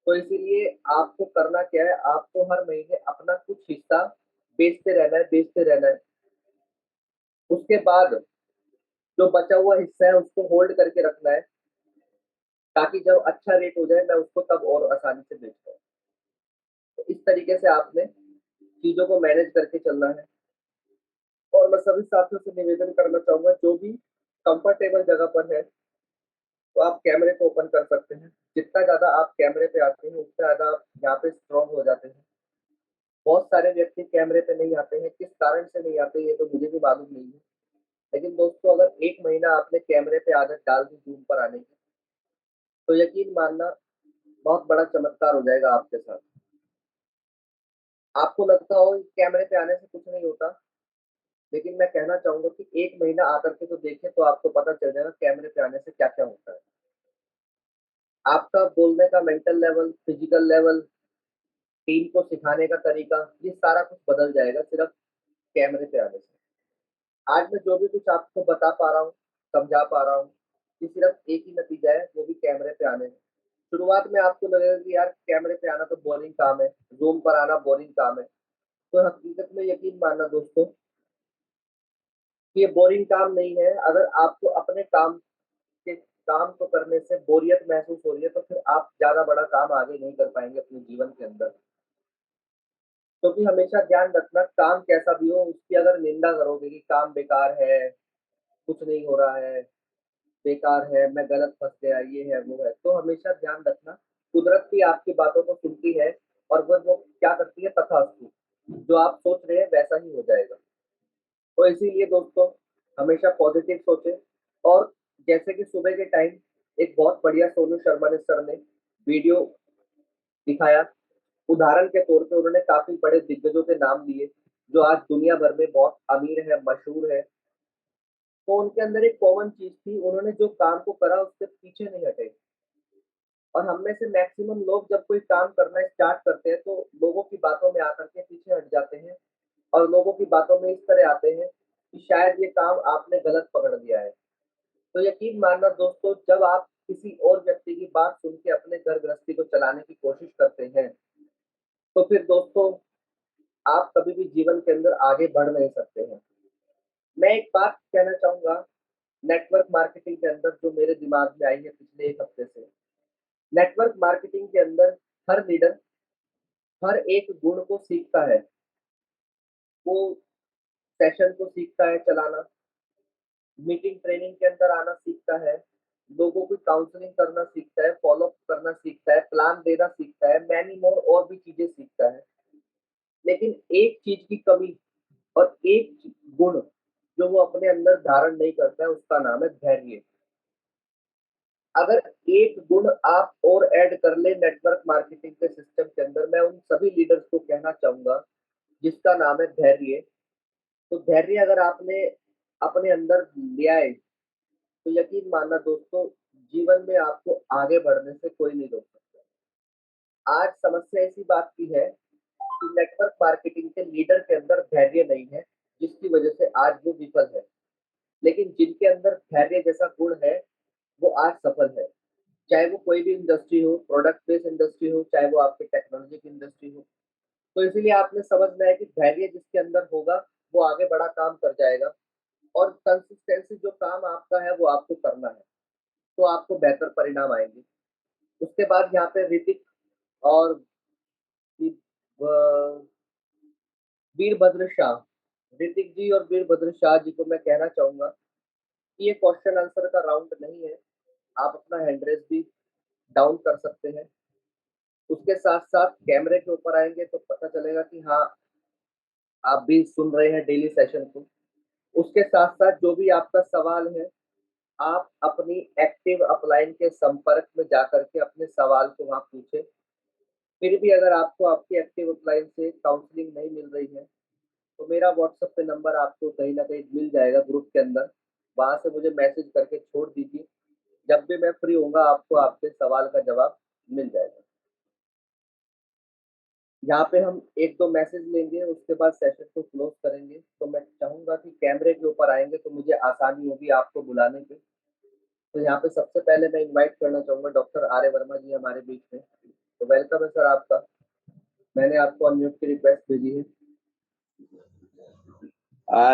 तो इसीलिए आपको करना क्या है, आपको हर महीने अपना कुछ हिस्सा बेचते रहना है। उसके बाद जो बचा हुआ हिस्सा है उसको होल्ड करके रखना है, ताकि जब अच्छा रेट हो जाए मैं उसको तब और आसानी से बेच पाऊँ। तो इस तरीके से आपने चीज़ों को मैनेज करके चलना है और मैं सभी साथियों से निवेदन करना चाहूँगा जो भी कंफर्टेबल जगह पर है, तो आप कैमरे को ओपन कर सकते हैं। जितना ज़्यादा आप कैमरे पे आते हैं, उतना ज़्यादा आप यहाँ पे स्ट्रॉन्ग हो जाते हैं। बहुत सारे व्यक्ति कैमरे पे नहीं आते हैं, किस कारण से नहीं आते ये तो मुझे भी मालूम नहीं है। लेकिन दोस्तों अगर 1 महीना आपने कैमरे पे आदत डाल दी ज़ूम पर आने की, तो यकीन मानना बहुत बड़ा चमत्कार हो जाएगा आपके साथ। आपको लगता हो कि कैमरे पे आने से कुछ नहीं होता, लेकिन मैं कहना चाहूँगा कि 1 महीना आकर के तो देखें तो आपको पता चल जाएगा कैमरे पे आने से क्या-क्या होता है। आपका बोलने का mental level, physical level, team को सिखाने का तरीका, ये सारा कुछ बदल जाएगा सिर्फ़ कैमरे पे आने से। आज मैं जो भी कुछ आपको बता पा रहा हूँ, समझा पा रहा हूँ, ये सिर्फ़ एक ही नतीजा है, वो भी कैमरे पे आने से। शुरुआत में आपको लगेगा कि यार कैमरे पे आना तो बोरिंग काम है, ज़ूम पर आना बोरिंग काम है। तो हकीकत में यकीन मानना दोस्तों, कि ये बोरिंग काम नहीं है। अगर आपको अपने काम को करने से बोरियत महसूस हो रही है, तो फिर आप ज़्यादा बड़ा काम आगे नहीं कर पाएँगे अपने जीवन के अंदर। क्योंकि हमेशा ध्यान रखना काम कैसा भी हो, उसकी अगर निंदा करोगे कि काम बेकार है, कुछ नहीं हो रहा है, बेकार है, मैं गलत फँस गया, ये है, वो है, तो हमेशा ध्यान रखना, कुदरत भी आपकी बातों को सुनती है और वो क्या करती है तथास्तु। जो आप सोच रहे हैं वैसा ही हो जाएगा। तो इसीलिए दोस्तों हमेशा पॉजिटिव सोचें। और जैसे कि सुबह के टाइम एक बहुत बढ़िया सोनू शर्मा ने सर ने वीडियो दिखाया, उदाहरण के तौर पे उन्होंने काफ़ी बड़े दिग्गजों के नाम लिए, जो आज दुनिया भर में बहुत अमीर है, मशहूर है। तो उनके अंदर एक कॉमन चीज़ थी, उन्होंने जो काम को करा उससे पीछे नहीं हटे। और हम में से मैक्सिमम लोग जब कोई काम करना स्टार्ट करते हैं, तो लोगों की बातों में आकर के पीछे हट जाते हैं और लोगों की बातों में इस तरह आते हैं कि शायद ये काम आपने गलत पकड़ लिया है। तो यकीन मानना दोस्तों, जब आप किसी और व्यक्ति की बात सुन के अपने घर गृहस्थी को चलाने की कोशिश करते हैं, तो फिर दोस्तों आप कभी भी जीवन के अंदर आगे बढ़ नहीं सकते हैं। मैं एक बात कहना चाहूँगा, नेटवर्क मार्केटिंग के अंदर जो मेरे दिमाग में आई है पिछले 1 हफ्ते से। नेटवर्क मार्केटिंग के अंदर हर लीडर हर एक गुण को सीखता है। वो सेशन को सीखता है चलाना, मीटिंग ट्रेनिंग के अंदर आना सीखता है, लोगों की काउंसलिंग करना सीखता है, फ़ॉलो अप करना सीखता है, प्लान देना सीखता है, मैनी मोर और भी चीज़ें सीखता है। लेकिन एक चीज़ की कमी और एक गुण जो वो अपने अंदर धारण नहीं करता है, उसका नाम है धैर्य। अगर एक गुण आप और ऐड कर लें नेटवर्क मार्केटिंग के सिस्टम के अंदर, मैं उन सभी लीडर्स को कहना चाहूँगा जिसका नाम है धैर्य। तो धैर्य अगर आपने अपने अंदर लिया है, तो यकीन मानना दोस्तों, जीवन में आपको आगे बढ़ने से कोई नहीं रोक सकता। आज समस्या इसी बात की है कि नेटवर्क मार्केटिंग के लीडर के अंदर धैर्य नहीं है, जिसकी वजह से आज वो विफल है। लेकिन जिनके अंदर धैर्य जैसा गुण है, वो आज सफल है। चाहे वो कोई भी इंडस्ट्री हो, प्रोडक्ट बेस्ड इंडस्ट्री हो, चाहे वो आपकी टेक्नोलॉजी की इंडस्ट्री हो। तो इसीलिए आपने समझना है कि धैर्य जिसके अंदर होगा, वो आगे बड़ा काम कर जाएगा। और कंसिस्टेंसी जो काम आपका है, वो आपको करना है, तो आपको बेहतर परिणाम आएँगे। उसके बाद यहाँ पे ऋतिक और कि वीरभद्र शाह, ऋतिक जी और वीरभद्र शाह जी को मैं कहना चाहूँगा कि ये क्वेश्चन आंसर का राउंड नहीं है। आप अपना हैंड रेज़ भी डाउन कर सकते हैं। उसके साथ-साथ कैमरे के ऊपर आएँगे तो पता चलेगा कि हाँ, आप भी सुन रहे हैं डेली सेशन को। उसके साथ-साथ जो भी आपका सवाल है, आप अपनी एक्टिव अपलाइन के संपर्क में जाकर के अपने सवाल को वहाँ पूछें। फिर भी अगर आपको आपकी एक्टिव अपलाइन से काउंसलिंग नहीं मिल रही है, तो मेरा व्हाट्सएप पे नंबर आपको कहीं न कहीं मिल जाएगा ग्रुप के अंदर। वहाँ से मुझे मैसेज करके छोड़ दीजिए। जब भी मैं फ्री होऊँगा, आपको आपके सवाल का जवाब मिल जाएगा। यहाँ पे हम 1-2 मैसेज लेंगे, उसके बाद सेशन को क्लोज़ करेंगे। तो मैं चाहूँगा कि कैमरे के ऊपर आएँगे तो मुझे आसानी होगी आपको बुलाने पे। तो यहाँ पे सबसे पहले मैं इनवाइट करना चाहूँगा डॉक्टर आर्य वर्मा जी हमारे बीच में। तो वेलकम है सर आपका। मैंने आपको अनम्यूट की रिक्वेस्ट भेजी है।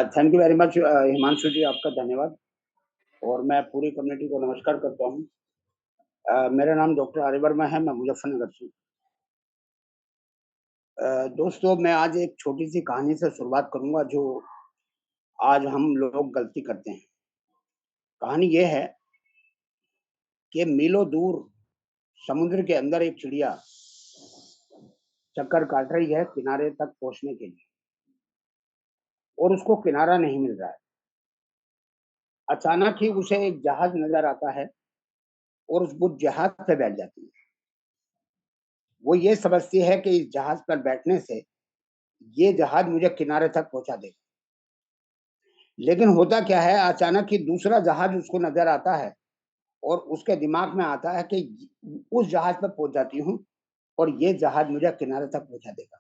Thank you very much Himanshu ji, आपका धन्यवाद। और मैं पूरी कम्युनिटी को नमस्कार करता हूँ। मेरा नाम डॉक्टर आर्य वर्मा है, मैं मुजफ्फरनगर से हूँ। दोस्तों, मैं आज एक छोटी सी कहानी से शुरुआत करूंगा जो आज हम लोग गलती करते हैं। कहानी ये है कि मीलों दूर समुद्र के अंदर एक चिड़िया चक्कर काट रही है किनारे तक पहुंचने के लिए, और उसको किनारा नहीं मिल रहा है। अचानक ही उसे एक जहाज नजर आता है और उस जहाज पे बैठ जाती है। वो ये समझती है कि इस जहाज पर बैठने से ये जहाज मुझे किनारे तक पहुंचा देगा। लेकिन होता क्या है, अचानक ही दूसरा जहाज उसको नजर आता है और उसके दिमाग में आता है कि उस जहाज पर पहुंच जाती हूँ और ये जहाज मुझे किनारे तक पहुंचा देगा।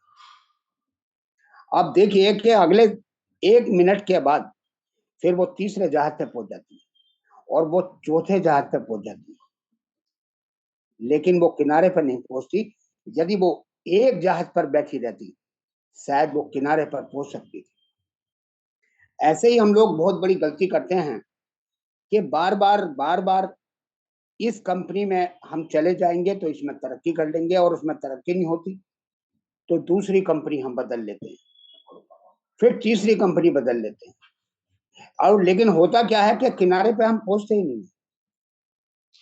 अब देखिए कि अगले 1 मिनट के बाद फिर वो तीसरे जहाज पे पहुंच जाती है और वो चौथे जहाज पे पहुंच जाती है, लेकिन वो किनारे पर नहीं पहुंचती। यदि वो एक जहाज पर बैठी रहती, शायद वो किनारे पर पहुंच सकती थी। ऐसे ही हम लोग बहुत बड़ी गलती करते हैं कि बार-बार इस कंपनी में हम चले जाएँगे तो इसमें तरक्की कर लेंगे, और उसमें तरक्की नहीं होती तो दूसरी कंपनी हम बदल लेते हैं, फिर तीसरी कंपनी बदल लेते हैं, और लेकिन होता क्या है कि किनारे पे हम पहुँचते ही नहीं।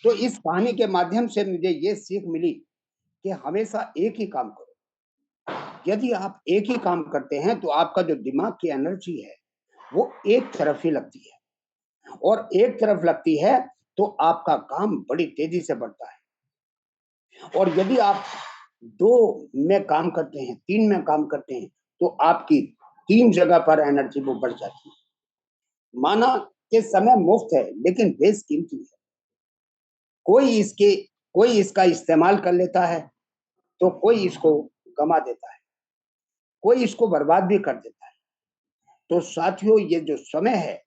तो इस कहानी के माध्यम से मुझे ये सीख मिली कि हमेशा एक ही काम करो। यदि आप एक ही काम करते हैं तो आपका जो दिमाग की एनर्जी है वो एक तरफ ही लगती है, और एक तरफ लगती है तो आपका काम बड़ी तेजी से बढ़ता है। और यदि आप 2 में काम करते हैं, 3 में काम करते हैं, तो आपकी 3 जगह पर एनर्जी वो बढ़ जाती है। माना कि समय मुफ्त है लेकिन बेशकीमती है। कोई इसके कोई इसका इस्तेमाल कर लेता है, तो कोई इसको गँवा देता है, कोई इसको बर्बाद भी कर देता है। तो साथियों, ये जो समय है,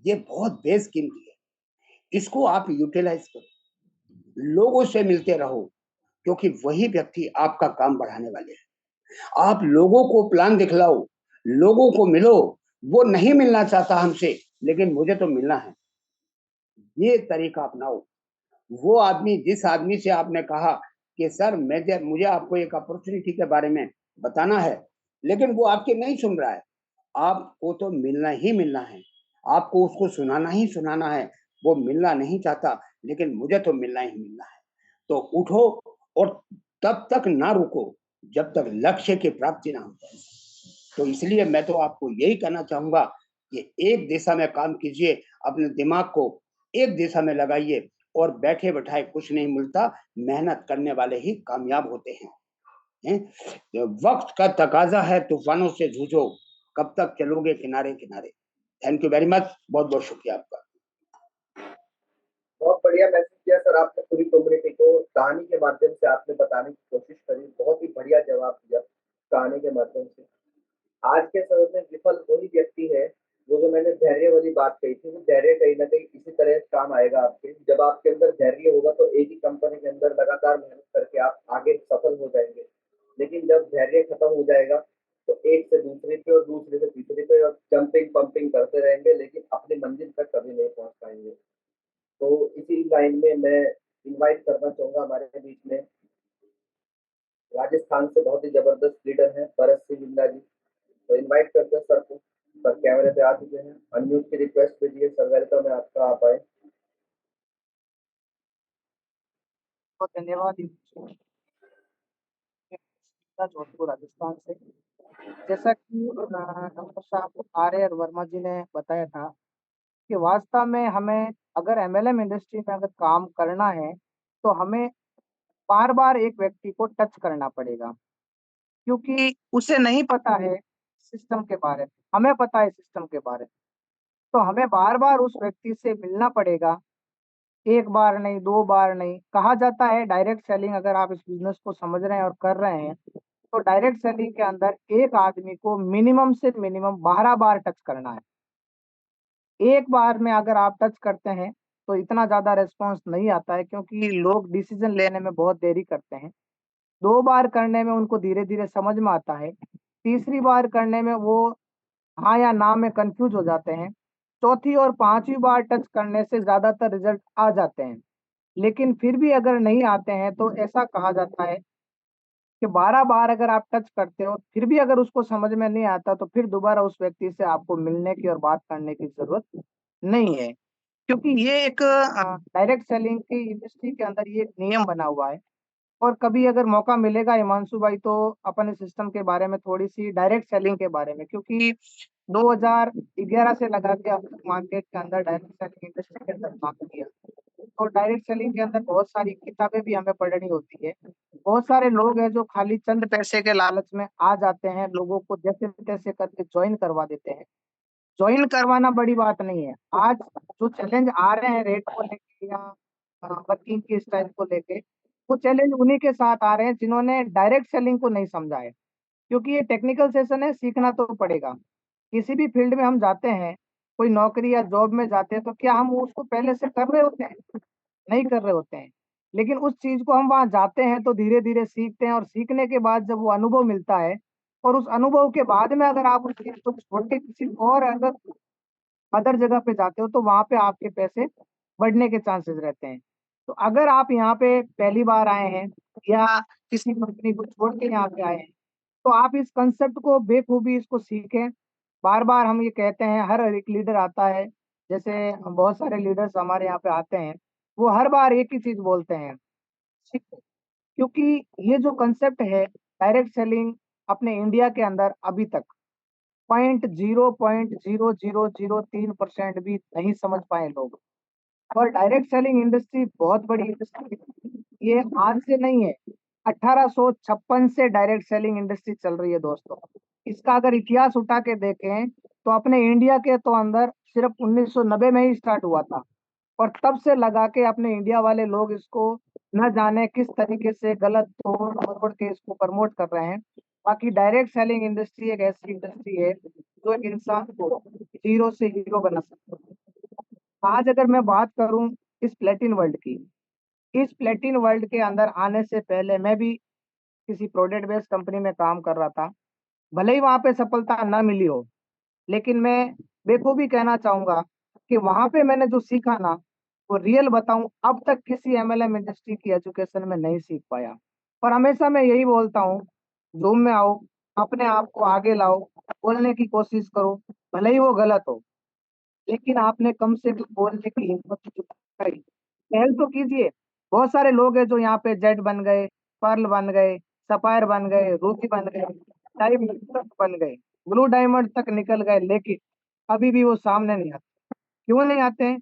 ये बहुत बेशकीमती है। इसको आप यूटिलाइज़ करो, लोगों से मिलते रहो, क्योंकि वही व्यक्ति आपका काम बढ़ाने वाले हैं। आप लोगों को प्लान दिखलाओ, लोगों को मिलो, वो नहीं मिलना चाहता हमसे, लेकिन मुझे तो मिलना है। ये तरीका अपनाओ। वो आदमी, जिस आदमी से आपने कहा कि सर मुझे आपको एक अपॉर्चुनिटी के बारे में बताना है, लेकिन वो आपकी नहीं सुन रहा है। आपको तो मिलना ही मिलना है। आपको उसको सुनाना ही सुनाना है। वो मिलना नहीं चाहता, लेकिन मुझे तो मिलना ही मिलना है। तो उठो और तब तक ना रुको, जब तक लक्ष्य की प्राप्ति ना हो जाए। तो इसलिए मैं तो आपको यही कहना चाहूँगा कि एक दिशा में काम कीजिए, अपने दिमाग को एक दिशा में लगाइए, और बैठे-बैठाए कुछ नहीं मिलता, मेहनत करने वाले ही कामयाब होते हैं। हैं? वक़्त का तकाज़ा है, तूफ़ानों से जूझो, कब तक चलोगे किनारे-किनारे। थैंक यू वेरी मच, बहुत-बहुत शुक्रिया आपका। बहुत बढ़िया मैसेज दिया सर आपने पूरी कम्युनिटी को, कहानी के माध्यम से आपने बताने की कोशिश करी, बहुत ही बढ़िया जवाब दिया कहानी के माध्यम से। आज के समय में विफल वही व्यक्ति है, वो जो मैंने धैर्य वाली बात कही थी, वो धैर्य कहीं न कहीं इसी तरह काम आएगा आपके। जब आपके अंदर धैर्य होगा तो एक ही कंपनी के अंदर लगातार मेहनत करके आप आगे सफल हो जाएँगे। लेकिन जब धैर्य खत्म हो जाएगा, तो एक से दूसरे पे और दूसरे से तीसरे पे और जंपिंग-पंपिंग करते रहेंगे, लेकिन अपनी मंजिल तक कभी नहीं पहुँच पाएँगे। तो इसी लाइन में मैं इनवाइट करना चाहूँगा हमारे बीच में राजस्थान से बहुत ही ज़बरदस्त लीडर हैं भरत सिंह बिंदा जी। तो इनवाइट करते हैं सर को। सर कैमरे पे आ चुके हैं। अनम्यूट की रिक्वेस्ट भेजिए सर, वेलकम है आपका, आप आए। बहुत धन्यवाद जोधपुर राजस्थान से। जैसा कि डॉक्टर साहब आर्य और वर्मा जी ने बताया था कि वास्तव में हमें अगर एमएलएम इंडस्ट्री में अगर काम करना है तो हमें बार बार एक व्यक्ति को टच करना पड़ेगा, क्योंकि उसे नहीं पता है सिस्टम के बारे में, हमें पता है सिस्टम के बारे में। तो हमें बार बार उस व्यक्ति से मिलना पड़ेगा, एक बार नहीं, 2 बार नहीं। कहा जाता है डायरेक्ट सेलिंग, अगर आप इस बिज़नेस को समझ रहे हैं और कर रहे हैं, तो डायरेक्ट सेलिंग के अंदर एक आदमी को मिनिमम से मिनिमम 12 बार टच करना है। एक बार में अगर आप टच करते हैं, तो इतना ज़्यादा रिस्पॉन्स नहीं आता है, क्योंकि लोग डिसीज़न लेने में बहुत देरी करते हैं। 2 बार करने में उनको धीरे-धीरे समझ में आता है। तीसरी बार करने में वो हाँ या ना में कन्फ्यूज़ हो जाते हैं। चौथी और 5वीं बार टच करने से ज़्यादातर रिज़ल्ट आ जाते हैं। लेकिन फिर भी अगर नहीं आते हैं, तो ऐसा कहा जाता है कि 12 बार अगर आप टच करते हो, फिर भी अगर उसको समझ में नहीं आता, तो फिर दोबारा उस व्यक्ति से आपको मिलने की और बात करने की ज़रूरत नहीं है। क्योंकि ये एक डायरेक्ट सेलिंग की इंडस्ट्री के अंदर ये एक नियम बना हुआ है। और कभी अगर मौका मिलेगा हिमांशु भाई, तो अपन इस सिस्टम के बारे में थोड़ी-सी डायरेक्ट सेलिंग के बारे में, क्योंकि 2011 से लगा के अब तक मार्केट के अंदर डायरेक्ट सेलिंग इंडस्ट्री के अंदर काम किया। और डायरेक्ट सेलिंग के अंदर बहुत सारी किताबें भी हमें पढ़नी होती है। बहुत सारे लोग हैं जो खाली चंद पैसे के लालच में आ जाते हैं, लोगों को जैसे-तैसे करके जॉइन करवा देते हैं। जॉइन करवाना बड़ी बात नहीं है। आज जो चैलेंज आ रहे हैं रेट को लेके या वर्किंग की स्टाइल को लेके, वो चैलेंज उन्हीं के साथ आ रहे हैं जिन्होंने डायरेक्ट सेलिंग को नहीं समझा है। क्योंकि ये टेक्निकल सेशन है, सीखना तो पड़ेगा। किसी भी फील्ड में हम जाते हैं, कोई नौकरी या जॉब में जाते हैं, तो क्या हम उसको पहले से कर रहे होते हैं? नहीं कर रहे होते हैं। लेकिन उस चीज़ को हम वहाँ जाते हैं तो धीरे-धीरे सीखते हैं, और सीखने के बाद जब वो अनुभव मिलता है, और उस अनुभव के बाद में अगर आप उस चीज़ को छोड़ के किसी और अगर अदर जगह पे जाते हो, तो वहाँ पे आपके पैसे बढ़ने के चांसेस रहते हैं। तो अगर आप यहाँ पे पहली बार आए हैं या किसी कंपनी को छोड़ के यहाँ पे आए हैं, तो आप इस कांसेप्ट को बेखूबी इसको सीखें। बार-बार हम ये कहते हैं, हर एक लीडर आता है, जैसे बहुत सारे लीडर्स हमारे यहाँ पे आते हैं, वो हर बार एक ही चीज़ बोलते हैं, सीखो। क्योंकि ये जो कांसेप्ट है डायरेक्ट सेलिंग अपने इंडिया के अंदर अभी तक 0.0003% भी नहीं समझ पाए लोग। और डायरेक्ट सेलिंग इंडस्ट्री बहुत बड़ी इंडस्ट्री है। ये आज से नहीं है, 1856 से डायरेक्ट सेलिंग इंडस्ट्री चल रही है दोस्तों। इसका अगर इतिहास उठा के देखें तो अपने इंडिया के तो अंदर सिर्फ 1990 में ही स्टार्ट हुआ था, और तब से लगा के अपने इंडिया वाले लोग इसको न जाने किस तरीके से गलत तोड़ मरोड़ के इसको प्रमोट कर रहे हैं। बाकी डायरेक्ट सेलिंग इंडस्ट्री एक ऐसी इंडस्ट्री है जो एक इंसान को जीरो से हीरो बना सकती है। आज अगर मैं बात करूं इस प्लेटिन वर्ल्ड की, इस प्लेटिन वर्ल्ड के अंदर आने से पहले मैं भी किसी प्रोडक्ट बेस्ड कंपनी में काम कर रहा था। भले ही वहां पे सफलता ना मिली हो, लेकिन मैं बेखूबी कहना चाहूंगा कि वहां पे मैंने जो सीखा ना, वो रियल बताऊं अब तक किसी एमएलएम इंडस्ट्री की एजुकेशन में नहीं सीख पाया। पर हमेशा मैं यही बोलता हूँ, जूम में आओ, अपने आप को आगे लाओ, बोलने की कोशिश करो, भले ही वो गलत हो, लेकिन आपने कम से कम बोलने की हिम्मत जुटाई, पहल तो कीजिए। बहुत सारे लोग हैं जो यहाँ पे जेड बन गए, पर्ल बन गए, सफायर बन गए, रूबी बन गए, डायमंड तक बन गए, ब्लू डायमंड तक निकल गए, लेकिन अभी भी वो सामने नहीं आते। क्यों नहीं आते हैं?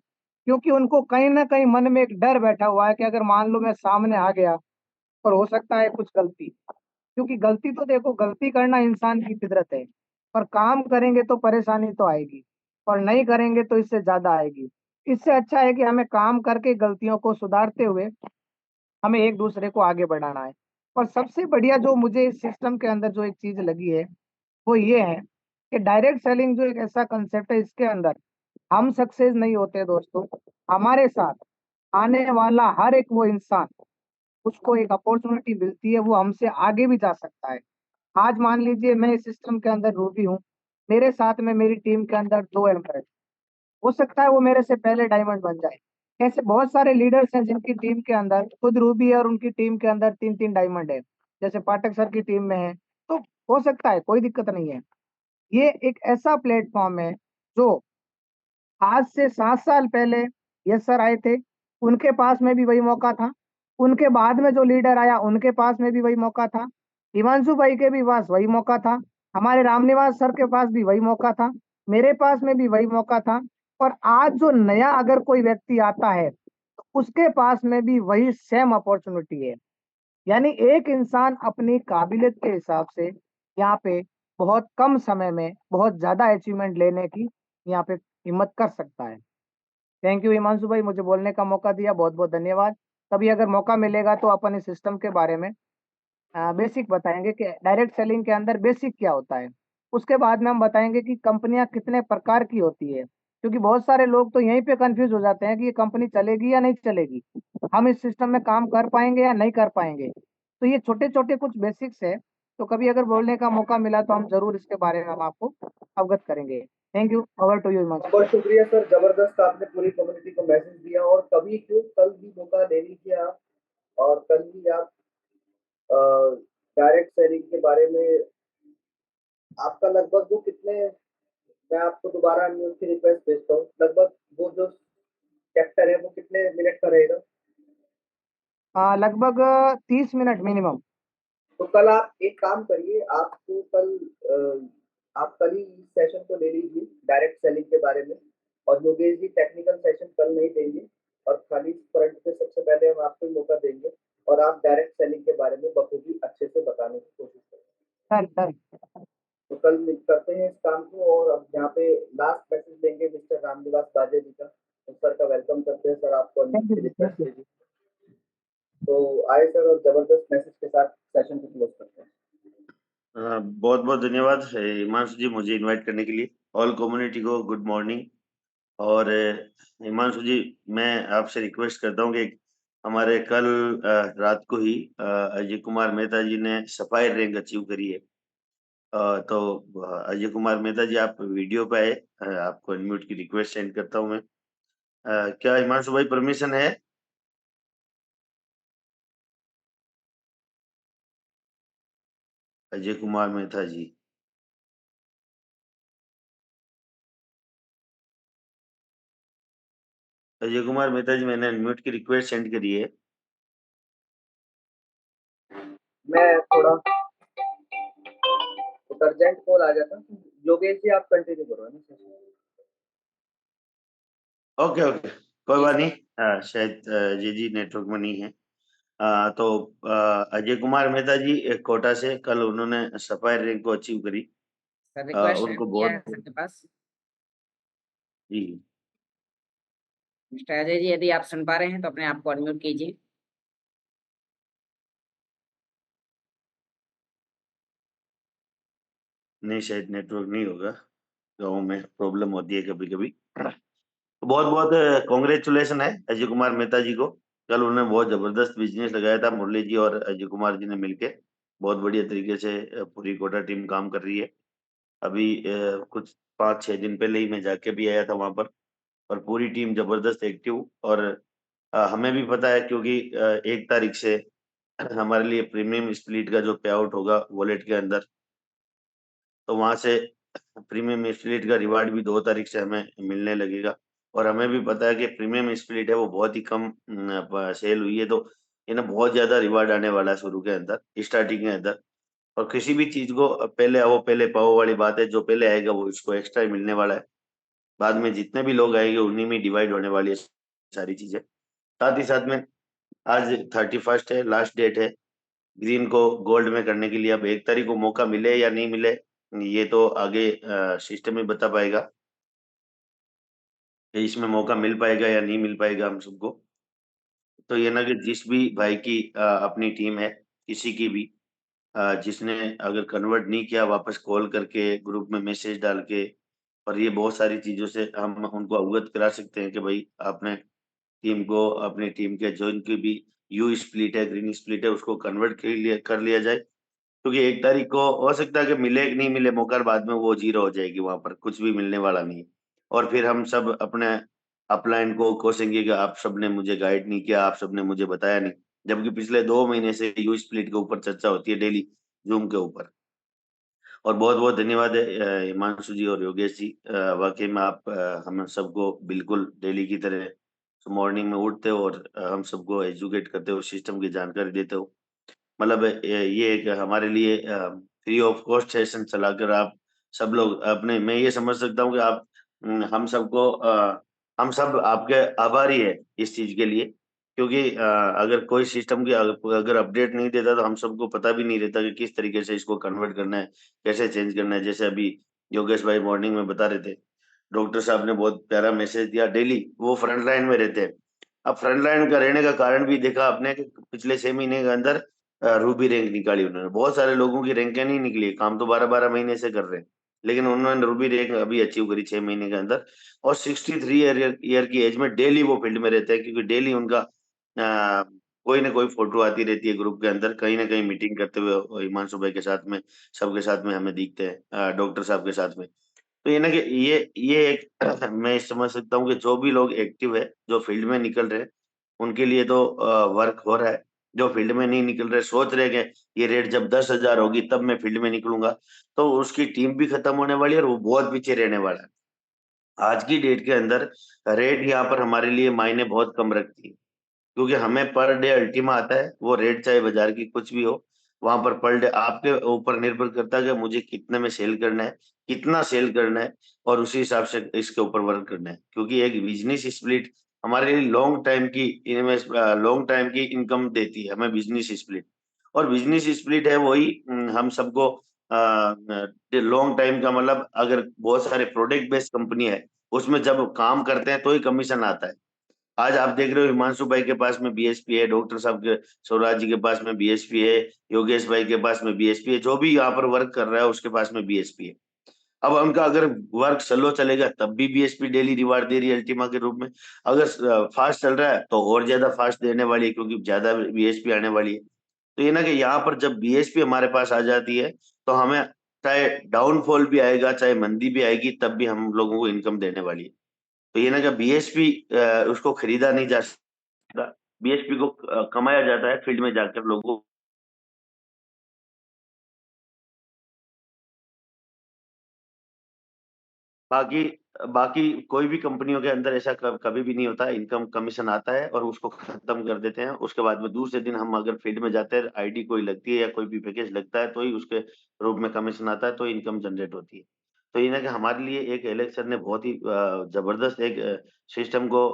क्योंकि उनको कहीं ना कहीं मन में एक डर बैठा हुआ है कि अगर मान लो मैं सामने आ गया और हो सकता है कुछ गलती, क्योंकि गलती तो देखो, गलती करना इंसान की फितरत है, पर काम करेंगे तो परेशानी तो आएगी, और नहीं करेंगे तो इससे ज्यादा आएगी। इससे अच्छा है कि हमें काम करके गलतियों को सुधारते हुए हमें एक दूसरे को आगे बढ़ाना है। और सबसे बढ़िया जो मुझे इस सिस्टम के अंदर जो एक चीज लगी है, वो ये है कि डायरेक्ट सेलिंग जो एक ऐसा कंसेप्ट है, इसके अंदर हम सक्सेस नहीं होते दोस्तों, हमारे साथ आने वाला हर एक वो इंसान, उसको एक अपॉर्चुनिटी मिलती है, वो हमसे आगे भी जा सकता है। आज मान लीजिए मैं इस सिस्टम के अंदर रूबी हूँ, मेरे साथ में मेरी टीम के अंदर 2 एम्प्लॉय, हो सकता है वो मेरे से पहले डायमंड बन जाए। ऐसे बहुत सारे लीडर्स हैं जिनकी टीम के अंदर खुद रूबी है और उनकी टीम के अंदर 3-3 डायमंड है, जैसे पाठक सर की टीम में है। तो हो सकता है, कोई दिक्कत नहीं है। ये एक ऐसा प्लेटफॉर्म है जो आज से 7 साल पहले यस सर आए थे, उनके पास में भी वही मौका था। उनके बाद में जो लीडर आया उनके पास में भी वही मौका था। हिमांशु भाई के भी पास वही मौका था। हमारे रामनिवास सर के पास भी वही मौका था। मेरे पास में भी वही मौका था। और आज जो नया अगर कोई व्यक्ति आता है तो उसके पास में भी वही सेम अपॉर्चुनिटी है। यानी एक इंसान अपनी काबिलियत के हिसाब से यहाँ पे बहुत कम समय में बहुत ज्यादा अचीवमेंट लेने की यहाँ पे हिम्मत कर सकता है। थैंक यू हिमांशु भाई, मुझे बोलने का मौका दिया, बहुत बहुत धन्यवाद। कभी अगर मौका मिलेगा तो अपन इस सिस्टम के बारे में बेसिक बताएंगे कि डायरेक्ट सेलिंग के अंदर बेसिक क्या होता है। उसके बाद में हम बताएंगे कि कंपनियां कितने प्रकार की होती है, क्योंकि बहुत सारे लोग तो यहीं पे कंफ्यूज हो जाते हैं कि ये कंपनी चलेगी या नहीं चलेगी, हम इस सिस्टम में काम कर पाएंगे या नहीं कर पाएंगे। तो ये छोटे छोटे कुछ बेसिक्स है, तो कभी अगर बोलने का मौका मिला तो हम जरूर इसके बारे में हम आपको अवगत करेंगे। Thank you, over to you Himanshu. बहुत शुक्रिया सर, जबरदस्त आपने पूरी कम्युनिटी को मैसेज दिया। और कभी क्यों, कल भी मौका ले लीजिए आप, और कल भी आप डायरेक्ट सेलिंग के बारे में आपका लगभग वो कितने, मैं आपको दोबारा न्यूज की रिक्वेस्ट भेजता हूँ, लगभग वो जो चैप्टर है वो कितने मिनट का रहेगा? लगभग 30 मिनट मिनिमम। तो कल आप एक काम करिए, आपको कल आप कल ही इस सेशन को ले लीजिए डायरेक्ट सेलिंग के बारे में। और योगेश जी डटेक्निकल सेशन कल नहीं देंगे, और खाली फ्रंट पे सबसे पहले हम आपको ही मौका देंगे, और आप डायरेक्ट सेलिंग के बारे में बखूबी अच्छे से बताने की कोशिश करें। Done done. तो कल करते हैं इस काम को। और अब यहाँ पे लास्ट मैसेज देंगे मिस्टर रामनिवास बाजे जी का, तो सर का वेलकम करते हैं। सर आपको थैंक यू, अनम्यूट की थैंक रिक्वेस्ट यू। भेजी, तो आए सर, और जबरदस्त मैसेज के साथ सेशन को क्लोज करते हैं। बहुत बहुत धन्यवाद हिमांशु जी, मुझे इनवाइट करने के लिए। ऑल कम्युनिटी को गुड मॉर्निंग। और हिमांशु जी, मैं आपसे रिक्वेस्ट करता हूँ कि हमारे कल रात को ही अजय कुमार मेहता जी ने सफायर रैंक अचीव करी है। तो अजय कुमार मेहता जी, आप वीडियो पे आए, आपको अनम्यूट की रिक्वेस्ट सेंड करता हूँ मैं। क्या हिमांशु भाई परमिशन है? अजय कुमार मेहता जी, अजय कुमार मेहता जी, मैंने अनम्यूट की रिक्वेस्ट सेंड करी है। मैं थोड़ा एक अर्जेंट कॉल आ गया था। योगेश जी आप कंटिन्यू करो, है ना सर? ओके ओके, कोई जी बात सर। नहीं। शायद जी नेटवर्क में नहीं है। तो अजय कुमार मेहता जी कोटा से कल उन्होंने सफायर रैंक को अचीव करी। सर रिक्वेस्ट उनको किया है बहुत सर के पास। जी मिस्टर अजय जी यदि आप सुन पा रहे हैं तो अपने आप को अनम्यूट कीजिए। नहीं, शायद नेटवर्क नहीं होगा, गाँव में प्रॉब्लम होती है कभी कभी। तो बहुत बहुत कॉन्ग्रेचुलेशन है अजय कुमार मेहता जी को। कल उन्होंने बहुत जबरदस्त बिजनेस लगाया था, मुरली जी और अजय कुमार जी ने मिलके बहुत बढ़िया तरीके से पूरी कोटा टीम काम कर रही है। अभी कुछ 5-6 दिन पहले ही मैं जाके भी आया था वहां पर, और पूरी टीम जबरदस्त एक्टिव। और हमें भी पता है क्योंकि 1 तारीख से हमारे लिए प्रीमियम स्प्लिट का जो पे आउट होगा वॉलेट के अंदर, तो वहां से प्रीमियम स्प्लिट का रिवार्ड भी 2 तारीख से हमें मिलने लगेगा। और हमें भी पता है कि प्रीमियम स्प्लिट है वो बहुत ही कम सेल हुई है, तो इन्हें बहुत ज्यादा रिवार्ड आने वाला है शुरू के अंदर, स्टार्टिंग के अंदर। और किसी भी चीज को पहले आओ पहले पाओ वाली बात है, जो पहले आएगा वो इसको एक्स्ट्रा ही मिलने वाला है। बाद में जितने भी लोग आएंगे उन्हीं में डिवाइड होने वाली है सारी चीजें। साथ ही साथ में आज 31 है, लास्ट डेट है ग्रीन को गोल्ड में करने के लिए। अब 1 तारीख को मौका मिले या नहीं मिले, ये तो आगे सिस्टम ही बता पाएगा कि इसमें मौका मिल पाएगा या नहीं मिल पाएगा हम सबको। तो ये ना कि जिस भी भाई की अपनी टीम है, किसी की भी जिसने अगर कन्वर्ट नहीं किया, वापस कॉल करके ग्रुप में मैसेज डाल के, और ये बहुत सारी चीजों से हम उनको अवगत करा सकते हैं कि भाई आपने टीम को, अपनी टीम के जो इनकी भी यू स्प्लिट है, ग्रीन स्प्लिट है, उसको कन्वर्ट कर लिया जाए। क्योंकि 1 तारीख को हो सकता है कि मिले कि नहीं मिले मौका, बाद में वो जीरो हो जाएगी, वहां पर कुछ भी मिलने वाला नहीं है। और फिर हम सब अपने अपलाइन को कोसेंगे कि आप सबने मुझे गाइड नहीं किया, आप सबने मुझे बताया नहीं। जबकि पिछले 2 महीने से यू स्प्लिट के ऊपर चर्चा होती है डेली जूम के ऊपर। और बहुत बहुत धन्यवाद है हिमांशु जी और योगेश जी। वाकई में आप हम सबको बिल्कुल डेली की तरह मॉर्निंग में उठते हो और हम सबको एजुकेट करते हो, सिस्टम की जानकारी देते हो। मतलब ये एक हमारे लिए फ्री ऑफ कॉस्ट सेशन चलाकर आप सब लोग अपने, मैं ये समझ सकता हूँ कि आप हम सबको हम सब आपके आभारी है इस चीज के लिए। क्योंकि अगर कोई सिस्टम की अगर अपडेट नहीं देता तो हम सबको पता भी नहीं रहता कि किस तरीके से इसको कन्वर्ट करना है, कैसे चेंज करना है। जैसे अभी योगेश भाई मॉर्निंग में बता रहे थे, डॉक्टर साहब ने बहुत प्यारा मैसेज दिया। डेली वो फ्रंट लाइन में रहते हैं। अब फ्रंट लाइन का रहने का कारण भी देखा आपने कि पिछले 6 महीने के अंदर रूबी रैंक निकाली उन्होंने। बहुत सारे लोगों की रैंकें नहीं निकली, काम तो 12-12 महीने से कर रहे हैं, लेकिन उन्होंने रूबी रैंक अभी अचीव करी 6 महीने के अंदर। और 63 ईयर की एज में डेली वो फील्ड में रहते हैं, क्योंकि डेली उनका कोई ना कोई फोटो आती रहती है ग्रुप के अंदर, कहीं ना कहीं मीटिंग करते हुए हिमांशु भाई के साथ में, सबके साथ में हमें दिखते हैं, डॉक्टर साहब के साथ में। तो ये ना कि ये एक मैं समझ सकता हूँ कि जो भी लोग एक्टिव है, जो फील्ड में निकल रहे हैं, उनके लिए तो वर्क हो रहा है। जो फील्ड में नहीं निकल रहे, सोच रहे हैं कि ये रेट जब 10,000 होगी तब मैं फील्ड में निकलूंगा, तो उसकी टीम भी खत्म होने वाली है और वो बहुत पीछे रहने वाला है। आज की डेट के अंदर रेट यहाँ पर हमारे लिए मायने बहुत कम रखती है, क्योंकि हमें पर डे अल्टीमा आता है। वो रेट चाहे बाजार की कुछ भी हो, वहां पर पर डे आपके ऊपर निर्भर करता है कि मुझे कितने में सेल करना है, कितना सेल करना है, और उसी हिसाब से इसके ऊपर वर्क करना है। क्योंकि एक बिजनेस स्प्लिट हमारे लिए लॉन्ग टाइम की इन्वेस्ट, लॉन्ग टाइम की इनकम देती है हमें बिजनेस स्प्लिट। और बिजनेस स्प्लिट है वही हम सबको लॉन्ग टाइम का मतलब, अगर बहुत सारे प्रोडक्ट बेस्ड कंपनी है, उसमें जब काम करते हैं तो ही कमीशन आता है। आज आप देख रहे हो हिमांशु भाई के पास में बीएसपी है, डॉक्टर साहब के स्वराज जी के पास में बीएसपी है, योगेश भाई के पास में बीएसपी है, जो भी यहाँ पर वर्क कर रहा है उसके पास में बीएसपी है। अब उनका अगर वर्क स्लो चलेगा तब भी बीएसपी डेली रिवार्ड दे रही है अल्टीमा के रूप में। अगर फास्ट चल रहा है तो और ज्यादा फास्ट देने वाली है, क्योंकि ज्यादा बीएसपी आने वाली है। तो ये ना कि यहाँ पर जब बीएसपी हमारे पास आ जाती है, तो हमें चाहे डाउनफॉल भी आएगा, चाहे मंदी भी आएगी, तब भी हम लोगों को इनकम देने वाली है। तो ये ना कि बीएसपी उसको खरीदा नहीं जा सकता, बीएसपी को कमाया जाता है फील्ड में जाकर लोगों बाकी बाकी कोई भी कंपनियों के अंदर ऐसा कभी भी नहीं होता। इनकम कमीशन आता है और उसको खत्म कर देते हैं। उसके बाद में दूसरे दिन हम अगर फील्ड में जाते हैं, आईडी कोई लगती है या कोई भी पैकेज लगता है, तो ही उसके रूप में कमीशन आता है, तो इनकम जनरेट होती है। तो ये ना कि हमारे लिए एक एलेक्स सर ने बहुत ही जबरदस्त एक सिस्टम को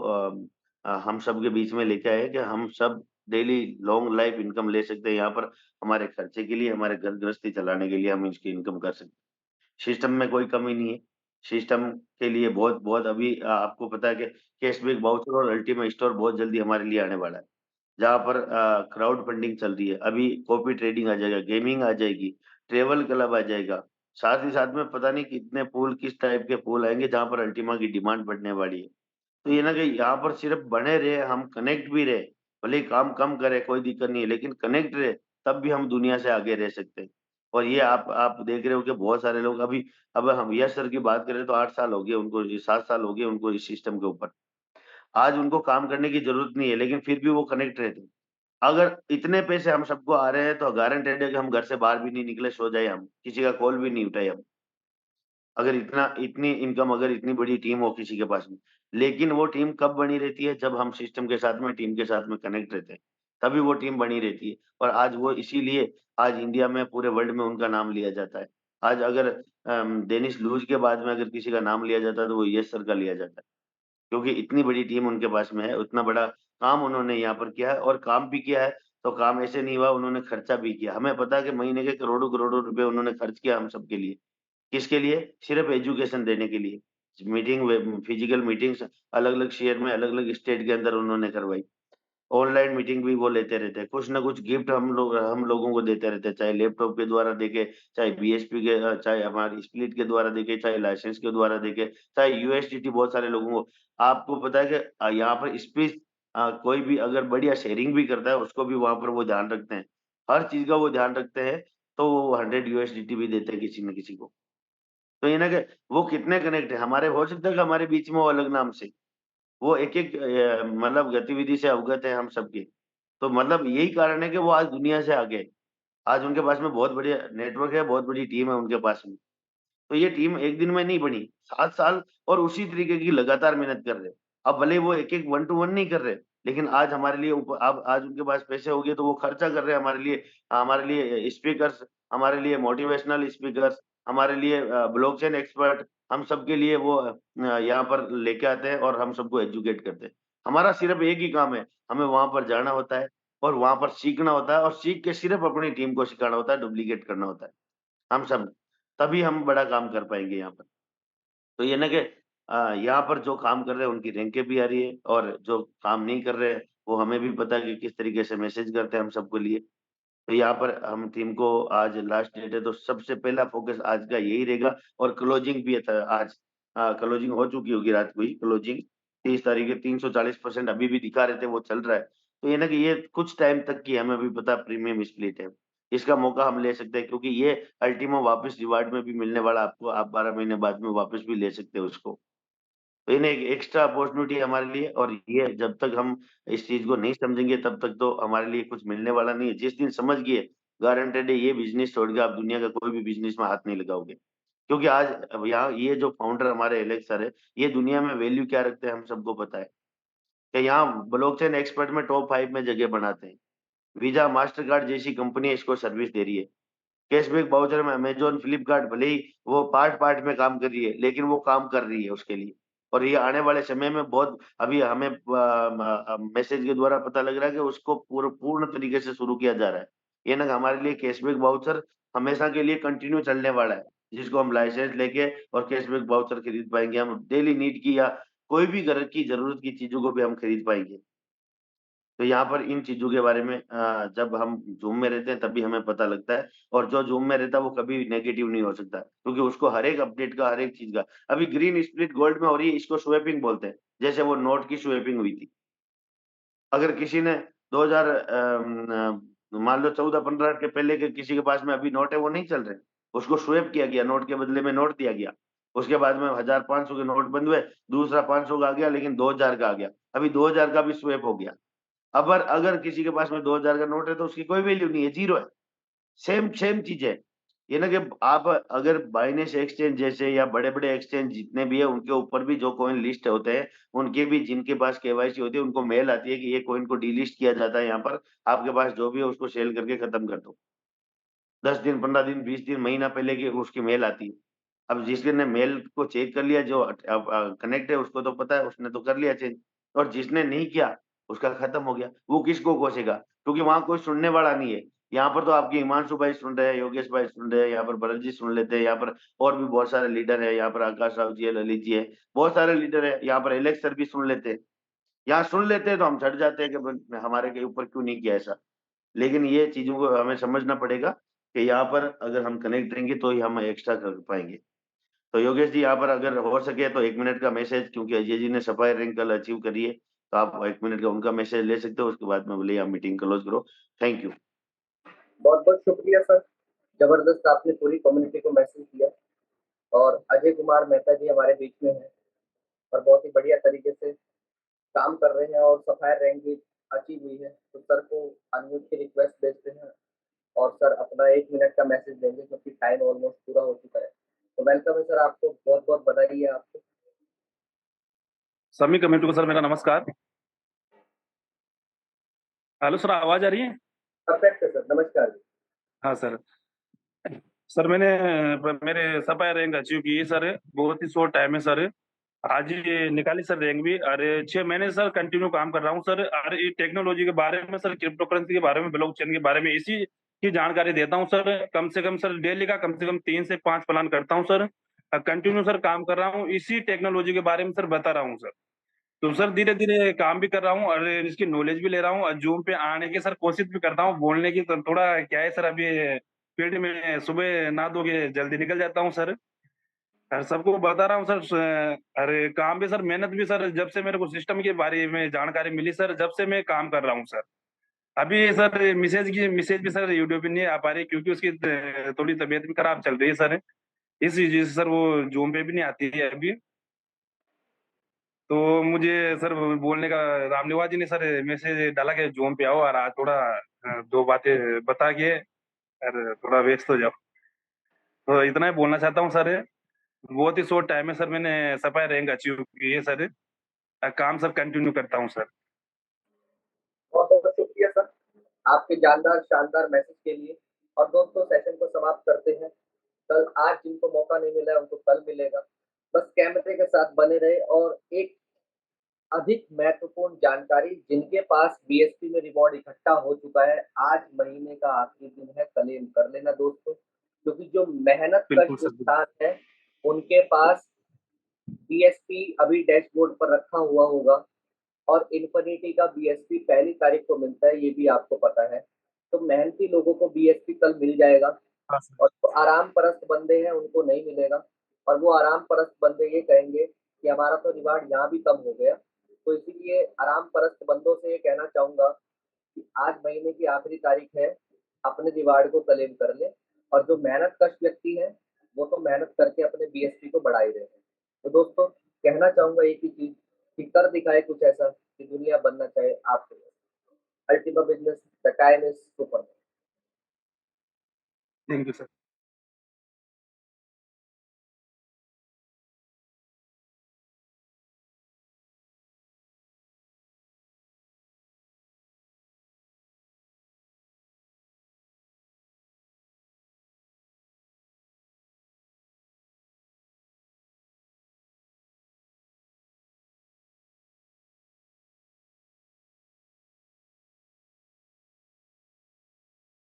हम सबके बीच में लेके आए कि हम सब डेली लॉन्ग लाइफ इनकम ले सकते हैं। यहाँ पर हमारे खर्चे के लिए, हमारे घर गृहस्थी चलाने के लिए हम इसकी इनकम कर सकते हैं। सिस्टम में कोई कमी नहीं है। सिस्टम के लिए बहुत-बहुत अभी आपको पता है कि कैशबैक वाउचर और अल्टीमेट स्टोर बहुत जल्दी हमारे लिए आने वाला है। जहाँ पर क्राउड फंडिंग चल रही है। अभी कॉपी ट्रेडिंग आ जाएगा, गेमिंग आ जाएगी, ट्रैवल क्लब आ जाएगा। साथ ही साथ में पता नहीं कितने पूल, किस टाइप के पूल आएँगे जहाँ पर अल्टीमा की डिमांड बढ़ने वाली है। तो ये ना कि यहाँ पर सिर्फ बने रहे, हम कनेक्ट भी रहे, भले ही काम कम करें कोई दिक्कत नहीं है, लेकिन कनेक्ट रहे, तब भी हम दुनिया से आगे रह सकते हैं। और ये आप देख रहे हो कि बहुत सारे लोग अभी, अब हम यश सर की बात करें तो 8 साल हो गए उनको, ये 7 साल हो गए उनको इस सिस्टम के ऊपर। आज उनको काम करने की ज़रूरत नहीं है, लेकिन फिर भी वो कनेक्ट रहते हैं। अगर इतने पैसे हम सबको आ रहे हैं तो गारंटेड है कि हम घर से बाहर भी नहीं निकले, सो जाए हम, किसी का कॉल भी नहीं उठाए हम। अगर इतनी इनकम, अगर इतनी बड़ी टीम हो किसी के पास में। लेकिन वो टीम कब बनी रहती है, जब हम सिस्टम के साथ में, टीम के साथ में कनेक्ट रहते हैं, तभी वो टीम बनी रहती है। और आज वो इसीलिए आज इंडिया में, पूरे वर्ल्ड में उनका नाम लिया जाता है। आज अगर डेनिस लूज के बाद में अगर किसी का नाम लिया जाता है तो वो यश सर का लिया जाता है। क्योंकि इतनी बड़ी टीम उनके पास में है, उतना बड़ा काम उन्होंने यहाँ पर किया है, और काम भी किया है, तो काम ऐसे नहीं हुआ, उन्होंने खर्चा भी किया। हमें पता है कि महीने के करोड़ों-करोड़ों रुपए उन्होंने खर्च किया हम सबके लिए। किसके लिए? सिर्फ एजुकेशन देने के लिए। फिजिकल मीटिंग्स अलग-अलग शहर में, अलग-अलग स्टेट के अंदर उन्होंने करवाई। ऑनलाइन मीटिंग भी वो लेते रहते हैं। कुछ ना कुछ गिफ्ट हम लोगों को देते रहते हैं, चाहे लैपटॉप के द्वारा देके, चाहे बीएचपी के चाहे हमारी स्प्लिट के द्वारा देके, चाहे लाइसेंस के द्वारा देके, चाहे यूएसडीटी बहुत सारे लोगों को। आपको पता है कि यहाँ पर स्पीच कोई भी अगर बढ़िया शेयरिंग भी करता है, उसको भी वहाँ पर वो ध्यान रखते हैं। हर चीज़ का वो ध्यान रखते हैं, तो वो 100 यूएसडीटी भी देते हैं किसी न किसी को। तो ये ना कि वो कितने कनेक्ट है, हमारे हो सकता है कि हमारे बीच में वो अलग नाम से, वो एक-एक मतलब गतिविधि से अवगत है हम सबके। तो मतलब यही कारण है कि वो आज दुनिया से आगे है। आज उनके पास में बहुत बढ़िया नेटवर्क है, बहुत बड़ी टीम है उनके पास में। तो ये टीम एक दिन में नहीं बनी, 7 साल और उसी तरीके की लगातार मेहनत कर रहे हैं। अब भले ही वो एक-एक वन टू वन नहीं कर रहे, लेकिन आज हमारे लिए अब आज उनके पास पैसे हो गए तो वो खर्चा कर रहे हैं हमारे लिए स्पीकर्स, हमारे लिए मोटिवेशनल स्पीकर्स, हमारे लिए ब्लॉकचेन एक्सपर्ट, हम सबके लिए वो यहाँ पर लेके आते हैं और हम सबको एजुकेट करते हैं। हमारा सिर्फ एक ही काम है, हमें वहाँ पर जाना होता है और वहाँ पर सीखना होता है, और सीख के सिर्फ अपनी टीम को सिखाना होता है, डुप्लीकेट करना होता है, हम सब। तभी हम बड़ा काम कर पाएँगे यहाँ पर। तो ये ना कि यहाँ पर जो काम कर रहे हैं उनकी रैंकें भी आ रही है, और जो काम नहीं कर रहे हैं, वो हमें भी पता है कि किस तरीके से मैसेज करते हैं हम सबके लिए। तो यहाँ पर हम टीम को, आज लास्ट डेट है तो सबसे पहला फ़ोकस आज का यही रहेगा, और क्लोजिंग भी था आज। क्लोजिंग हो चुकी होगी रात को ही क्लोजिंग, 30 तारीख है, 340% अभी भी दिखा रहे थे, वो चल रहा है। तो ये ना कि ये कुछ टाइम तक की हमें भी पता प्रीमियम स्प्लिट है। इसका मौका हम ले सकते हैं, क्योंकि ये अल्टीमा वापस रिवार्ड में भी मिलने वाला आपको, आप 12 महीने बाद में वापस भी ले सकते हो उसको। तो ये ना एक एक्स्ट्रा अपॉर्च्युनिटी है हमारे लिए, और ये जब तक हम इस चीज़ को नहीं समझेंगे तब तक तो हमारे लिए कुछ मिलने वाला नहीं है। जिस दिन समझ गए, गारंटेड है ये बिज़नेस छोड़ के आप दुनिया का कोई भी बिज़नेस में हाथ नहीं लगाओगे। क्योंकि आज अब यहाँ ये जो फाउंडर हमारे एलेक्स सर है, ये दुनिया में वैल्यू क्या रखते हैं हम सबको पता है। कि यहाँ ब्लॉकचेन एक्सपर्ट में टॉप 5 में जगह बनाते हैं। वीज़ा, मास्टरकार्ड जैसी कंपनी इसको सर्विस दे रही है। कैशबैक वाउचर में अमेज़न, फ्लिपकार्ट, भले ही वो पार्ट-पार्ट में काम कर रही है, लेकिन वो काम कर रही है उसके लिए। और ये आने वाले समय में बहुत, अभी हमें मैसेज के द्वारा पता लग रहा है कि उसको पूर्ण तरीके से शुरू किया जा रहा है। ये ना हमारे लिए कैशबैक वाउचर हमेशा के लिए कंटिन्यू चलने वाला है, जिसको हम लाइसेंस लेके और कैशबैक वाउचर खरीद पाएँगे। हम डेली नीड की या कोई भी घर की ज़रूरत की चीज़ों को भी हम खरीद पाएँगे। तो यहाँ पर इन चीज़ों के बारे में जब हम ज़ूम में रहते हैं तभी हमें पता लगता है, और जो ज़ूम में रहता है वो कभी नेगेटिव नहीं हो सकता, क्योंकि उसको हर एक अपडेट का, हर एक चीज़ का, अभी ग्रीन स्प्लिट गोल्ड में हो रही है, इसको स्वैपिंग बोलते हैं। जैसे वो नोट की स्वैपिंग हुई थी। अगर किसी ने 2000 मान लो 14-15 के पहले के किसी के पास में अभी नोट है, वो नहीं चल रहे। उसको स्वैप किया गया, नोट के बदले में नोट दिया गया। उसके बाद में 1000 500 के नोट बंद हुए, दूसरा 500 का आ गया, लेकिन 2000 का आ गया। अभी 2000 का भी स्वैप हो गया। अगर अगर किसी के पास में 2000 का नोट है तो उसकी कोई वैल्यू नहीं है, ज़ीरो है। सेम सेम चीज़ है। ये ना कि आप अगर बाइनेंस एक्सचेंज जैसे या बड़े-बड़े एक्सचेंज जितने भी है उनके ऊपर भी जो कॉइन लिस्ट होते हैं, उनके भी जिनके पास केवाईसी होती है उनको मेल आती है कि ये कॉइन को डीलिस्ट किया जाता है यहाँ पर, आपके पास जो भी है उसको सेल करके खत्म कर दो। 10 दिन, 15 दिन, 20 दिन, महीना पहले की उसकी मेल आती है। अब जिसने मेल को चेक कर लिया जो कनेक्ट है उसको तो पता है उसने तो कर लिया चेंज और जिसने नहीं किया उसका खत्म हो गया। वो किसको कोसेगा? क्योंकि वहाँ कोई सुनने वाला नहीं है। यहाँ पर तो आपके हिमांशु भाई सुन रहे हैं, योगेश भाई सुन रहे हैं, यहाँ पर भरत जी सुन लेते हैं, यहाँ पर और भी बहुत सारे लीडर हैं, यहाँ पर आकाश राव जी है, ललित जी है, बहुत सारे लीडर हैं, यहाँ पर एलेक्स सर भी सुन लेते हैं। यहाँ सुन लेते हैं तो हम चढ़ जाते हैं कि हमारे के ऊपर क्यों नहीं किया ऐसा। लेकिन ये चीज़ों को हमें समझना पड़ेगा कि यहाँ पर अगर हम कनेक्ट रहेंगे तो ही हम एक्स्ट्रा कर पाएँगे। तो योगेश जी यहाँ पर अगर हो सके तो 1 मिनट का मैसेज क्योंकि अजय जी ने सफायर रैंक कल अचीव करी है, तो आप 1 मिनट का उनका मैसेज ले सकते हो, उसके बाद में बोलिए आप मीटिंग क्लोज़ करो। Thank you. बहुत-बहुत शुक्रिया सर। ज़बरदस्त आपने पूरी कम्युनिटी को मैसेज दिया और अजय कुमार मेहता जी हमारे बीच में हैं और बहुत ही बढ़िया तरीके से काम कर रहे हैं और सफायर रैंक भी अचीव हुई है। तो सर को अनम्यूट की रिक्वेस्ट भेजते हैं और सर अपना 1 मिनट का मैसेज देंगे क्योंकि टाइम ऑलमोस्ट पूरा हो चुका है। तो वेलकम है सर आपको, बहुत-बहुत बधाई है आपको। सभी कमेटी को सर मेरा नमस्कार। हेलो सर, आवाज आ रही है? परफेक्ट है सर, नमस्कार जी। हाँ सर। सर मैंने मेरे सफायर रैंक अचीव की है सर, बहुत ही शॉर्ट टाइम है सर। आज ही निकाली सर रैंक भी। अरे 6 महीने से सर कंटिन्यू काम कर रहा हूँ सर। अरे ये टेक्नोलॉजी के बारे में सर, क्रिप्टो करेंसी के बारे में, ब्लॉकचेन के बारे में, इसी की जानकारी देता हूँ सर। कम से कम सर डेली का कम से कम 3 से 5 प्लान करता हूँ सर। कंटिन्यू सर काम कर रहा हूँ, इसी टेक्नोलॉजी के बारे में सर बता रहा हूँ सर। तो सर धीरे-धीरे काम भी कर रहा हूँ और इसकी नॉलेज भी ले रहा हूँ और ज़ूम पे आने की सर कोशिश भी करता हूँ। बोलने की तो थोड़ा क्या है सर, अभी फील्ड में सुबह नहा धो के जल्दी निकल जाता हूँ सर। और सबको बता रहा हूँ सर। अरे काम भी सर, मेहनत भी सर, जब से मेरे को सिस्टम के बारे में जानकारी मिली सर, जब से मैं काम कर रहा हूँ सर। अभी सर मैसेज भी सर यूट्यूब पे नहीं आ पा रही क्योंकि उसकी थोड़ी तबीयत भी खराब चल रही है सर। इस वजह से सर वो ज़ूम पे भी नहीं आती है अभी। तो मुझे सर बोलने का, रामनिवास जी ने सर मैसेज डाला कि ज़ूम पे आओ और आज थोड़ा 2 बातें बता के और थोड़ा व्यस्त हो जाओ। तो इतना ही बोलना चाहता हूँ सर। बहुत ही शॉर्ट टाइम में सर मैंने सफाई रैंक अचीव की है सर। काम सर कंटिन्यू करता हूँ सर। बहुत-बहुत शुक्रिया सर, आपके जानदार, शानदार मैसेज के लिए। और दोस्तों सेशन को समाप्त करते हैं। कल आज जिनको मौका नहीं मिला है उनको कल मिलेगा। बस कैमरे के साथ बने रहे और एक अधिक महत्वपूर्ण जानकारी जिनके पास बीएसपी में रिवॉर्ड इकट्ठा हो चुका है, आज महीने का आखिरी दिन है, क्लेम कर लेना दोस्तों। क्योंकि जो मेहनत बिल्कुल कश सर, बिल्कुल। इंसान है, उनके पास बीएसपी अभी डैशबोर्ड पर रखा हुआ होगा और इन्फिनिटी का बीएसपी पहली तारीख को मिलता है, ये भी आपको पता है। तो मेहनती लोगों को बीएसपी कल मिल जाएगा हाँ सर। और जो आराम परस्त बंदे हैं उनको नहीं मिलेगा और वो आराम परस्त बंदे ये कहेंगे कि हमारा तो रिवार्ड यहाँ भी कम हो गया। तो इसीलिए आराम परस्त बंदों से ये कहना चाहूँगा कि आज महीने की आखिरी तारीख है, अपने रिवार्ड को क्लेम कर लें और जो मेहनत कश व्यक्ति हैं, वो तो मेहनत करके अपने बीएसपी को बढ़ा ही रहे हैं। तो दोस्तों कहना चाहूँगा एक ही चीज़ कि कर दिखाए कुछ ऐसा कि दुनिया बनना चाहे आपके जैसा। Ultima business, the time is super. Thank you sir.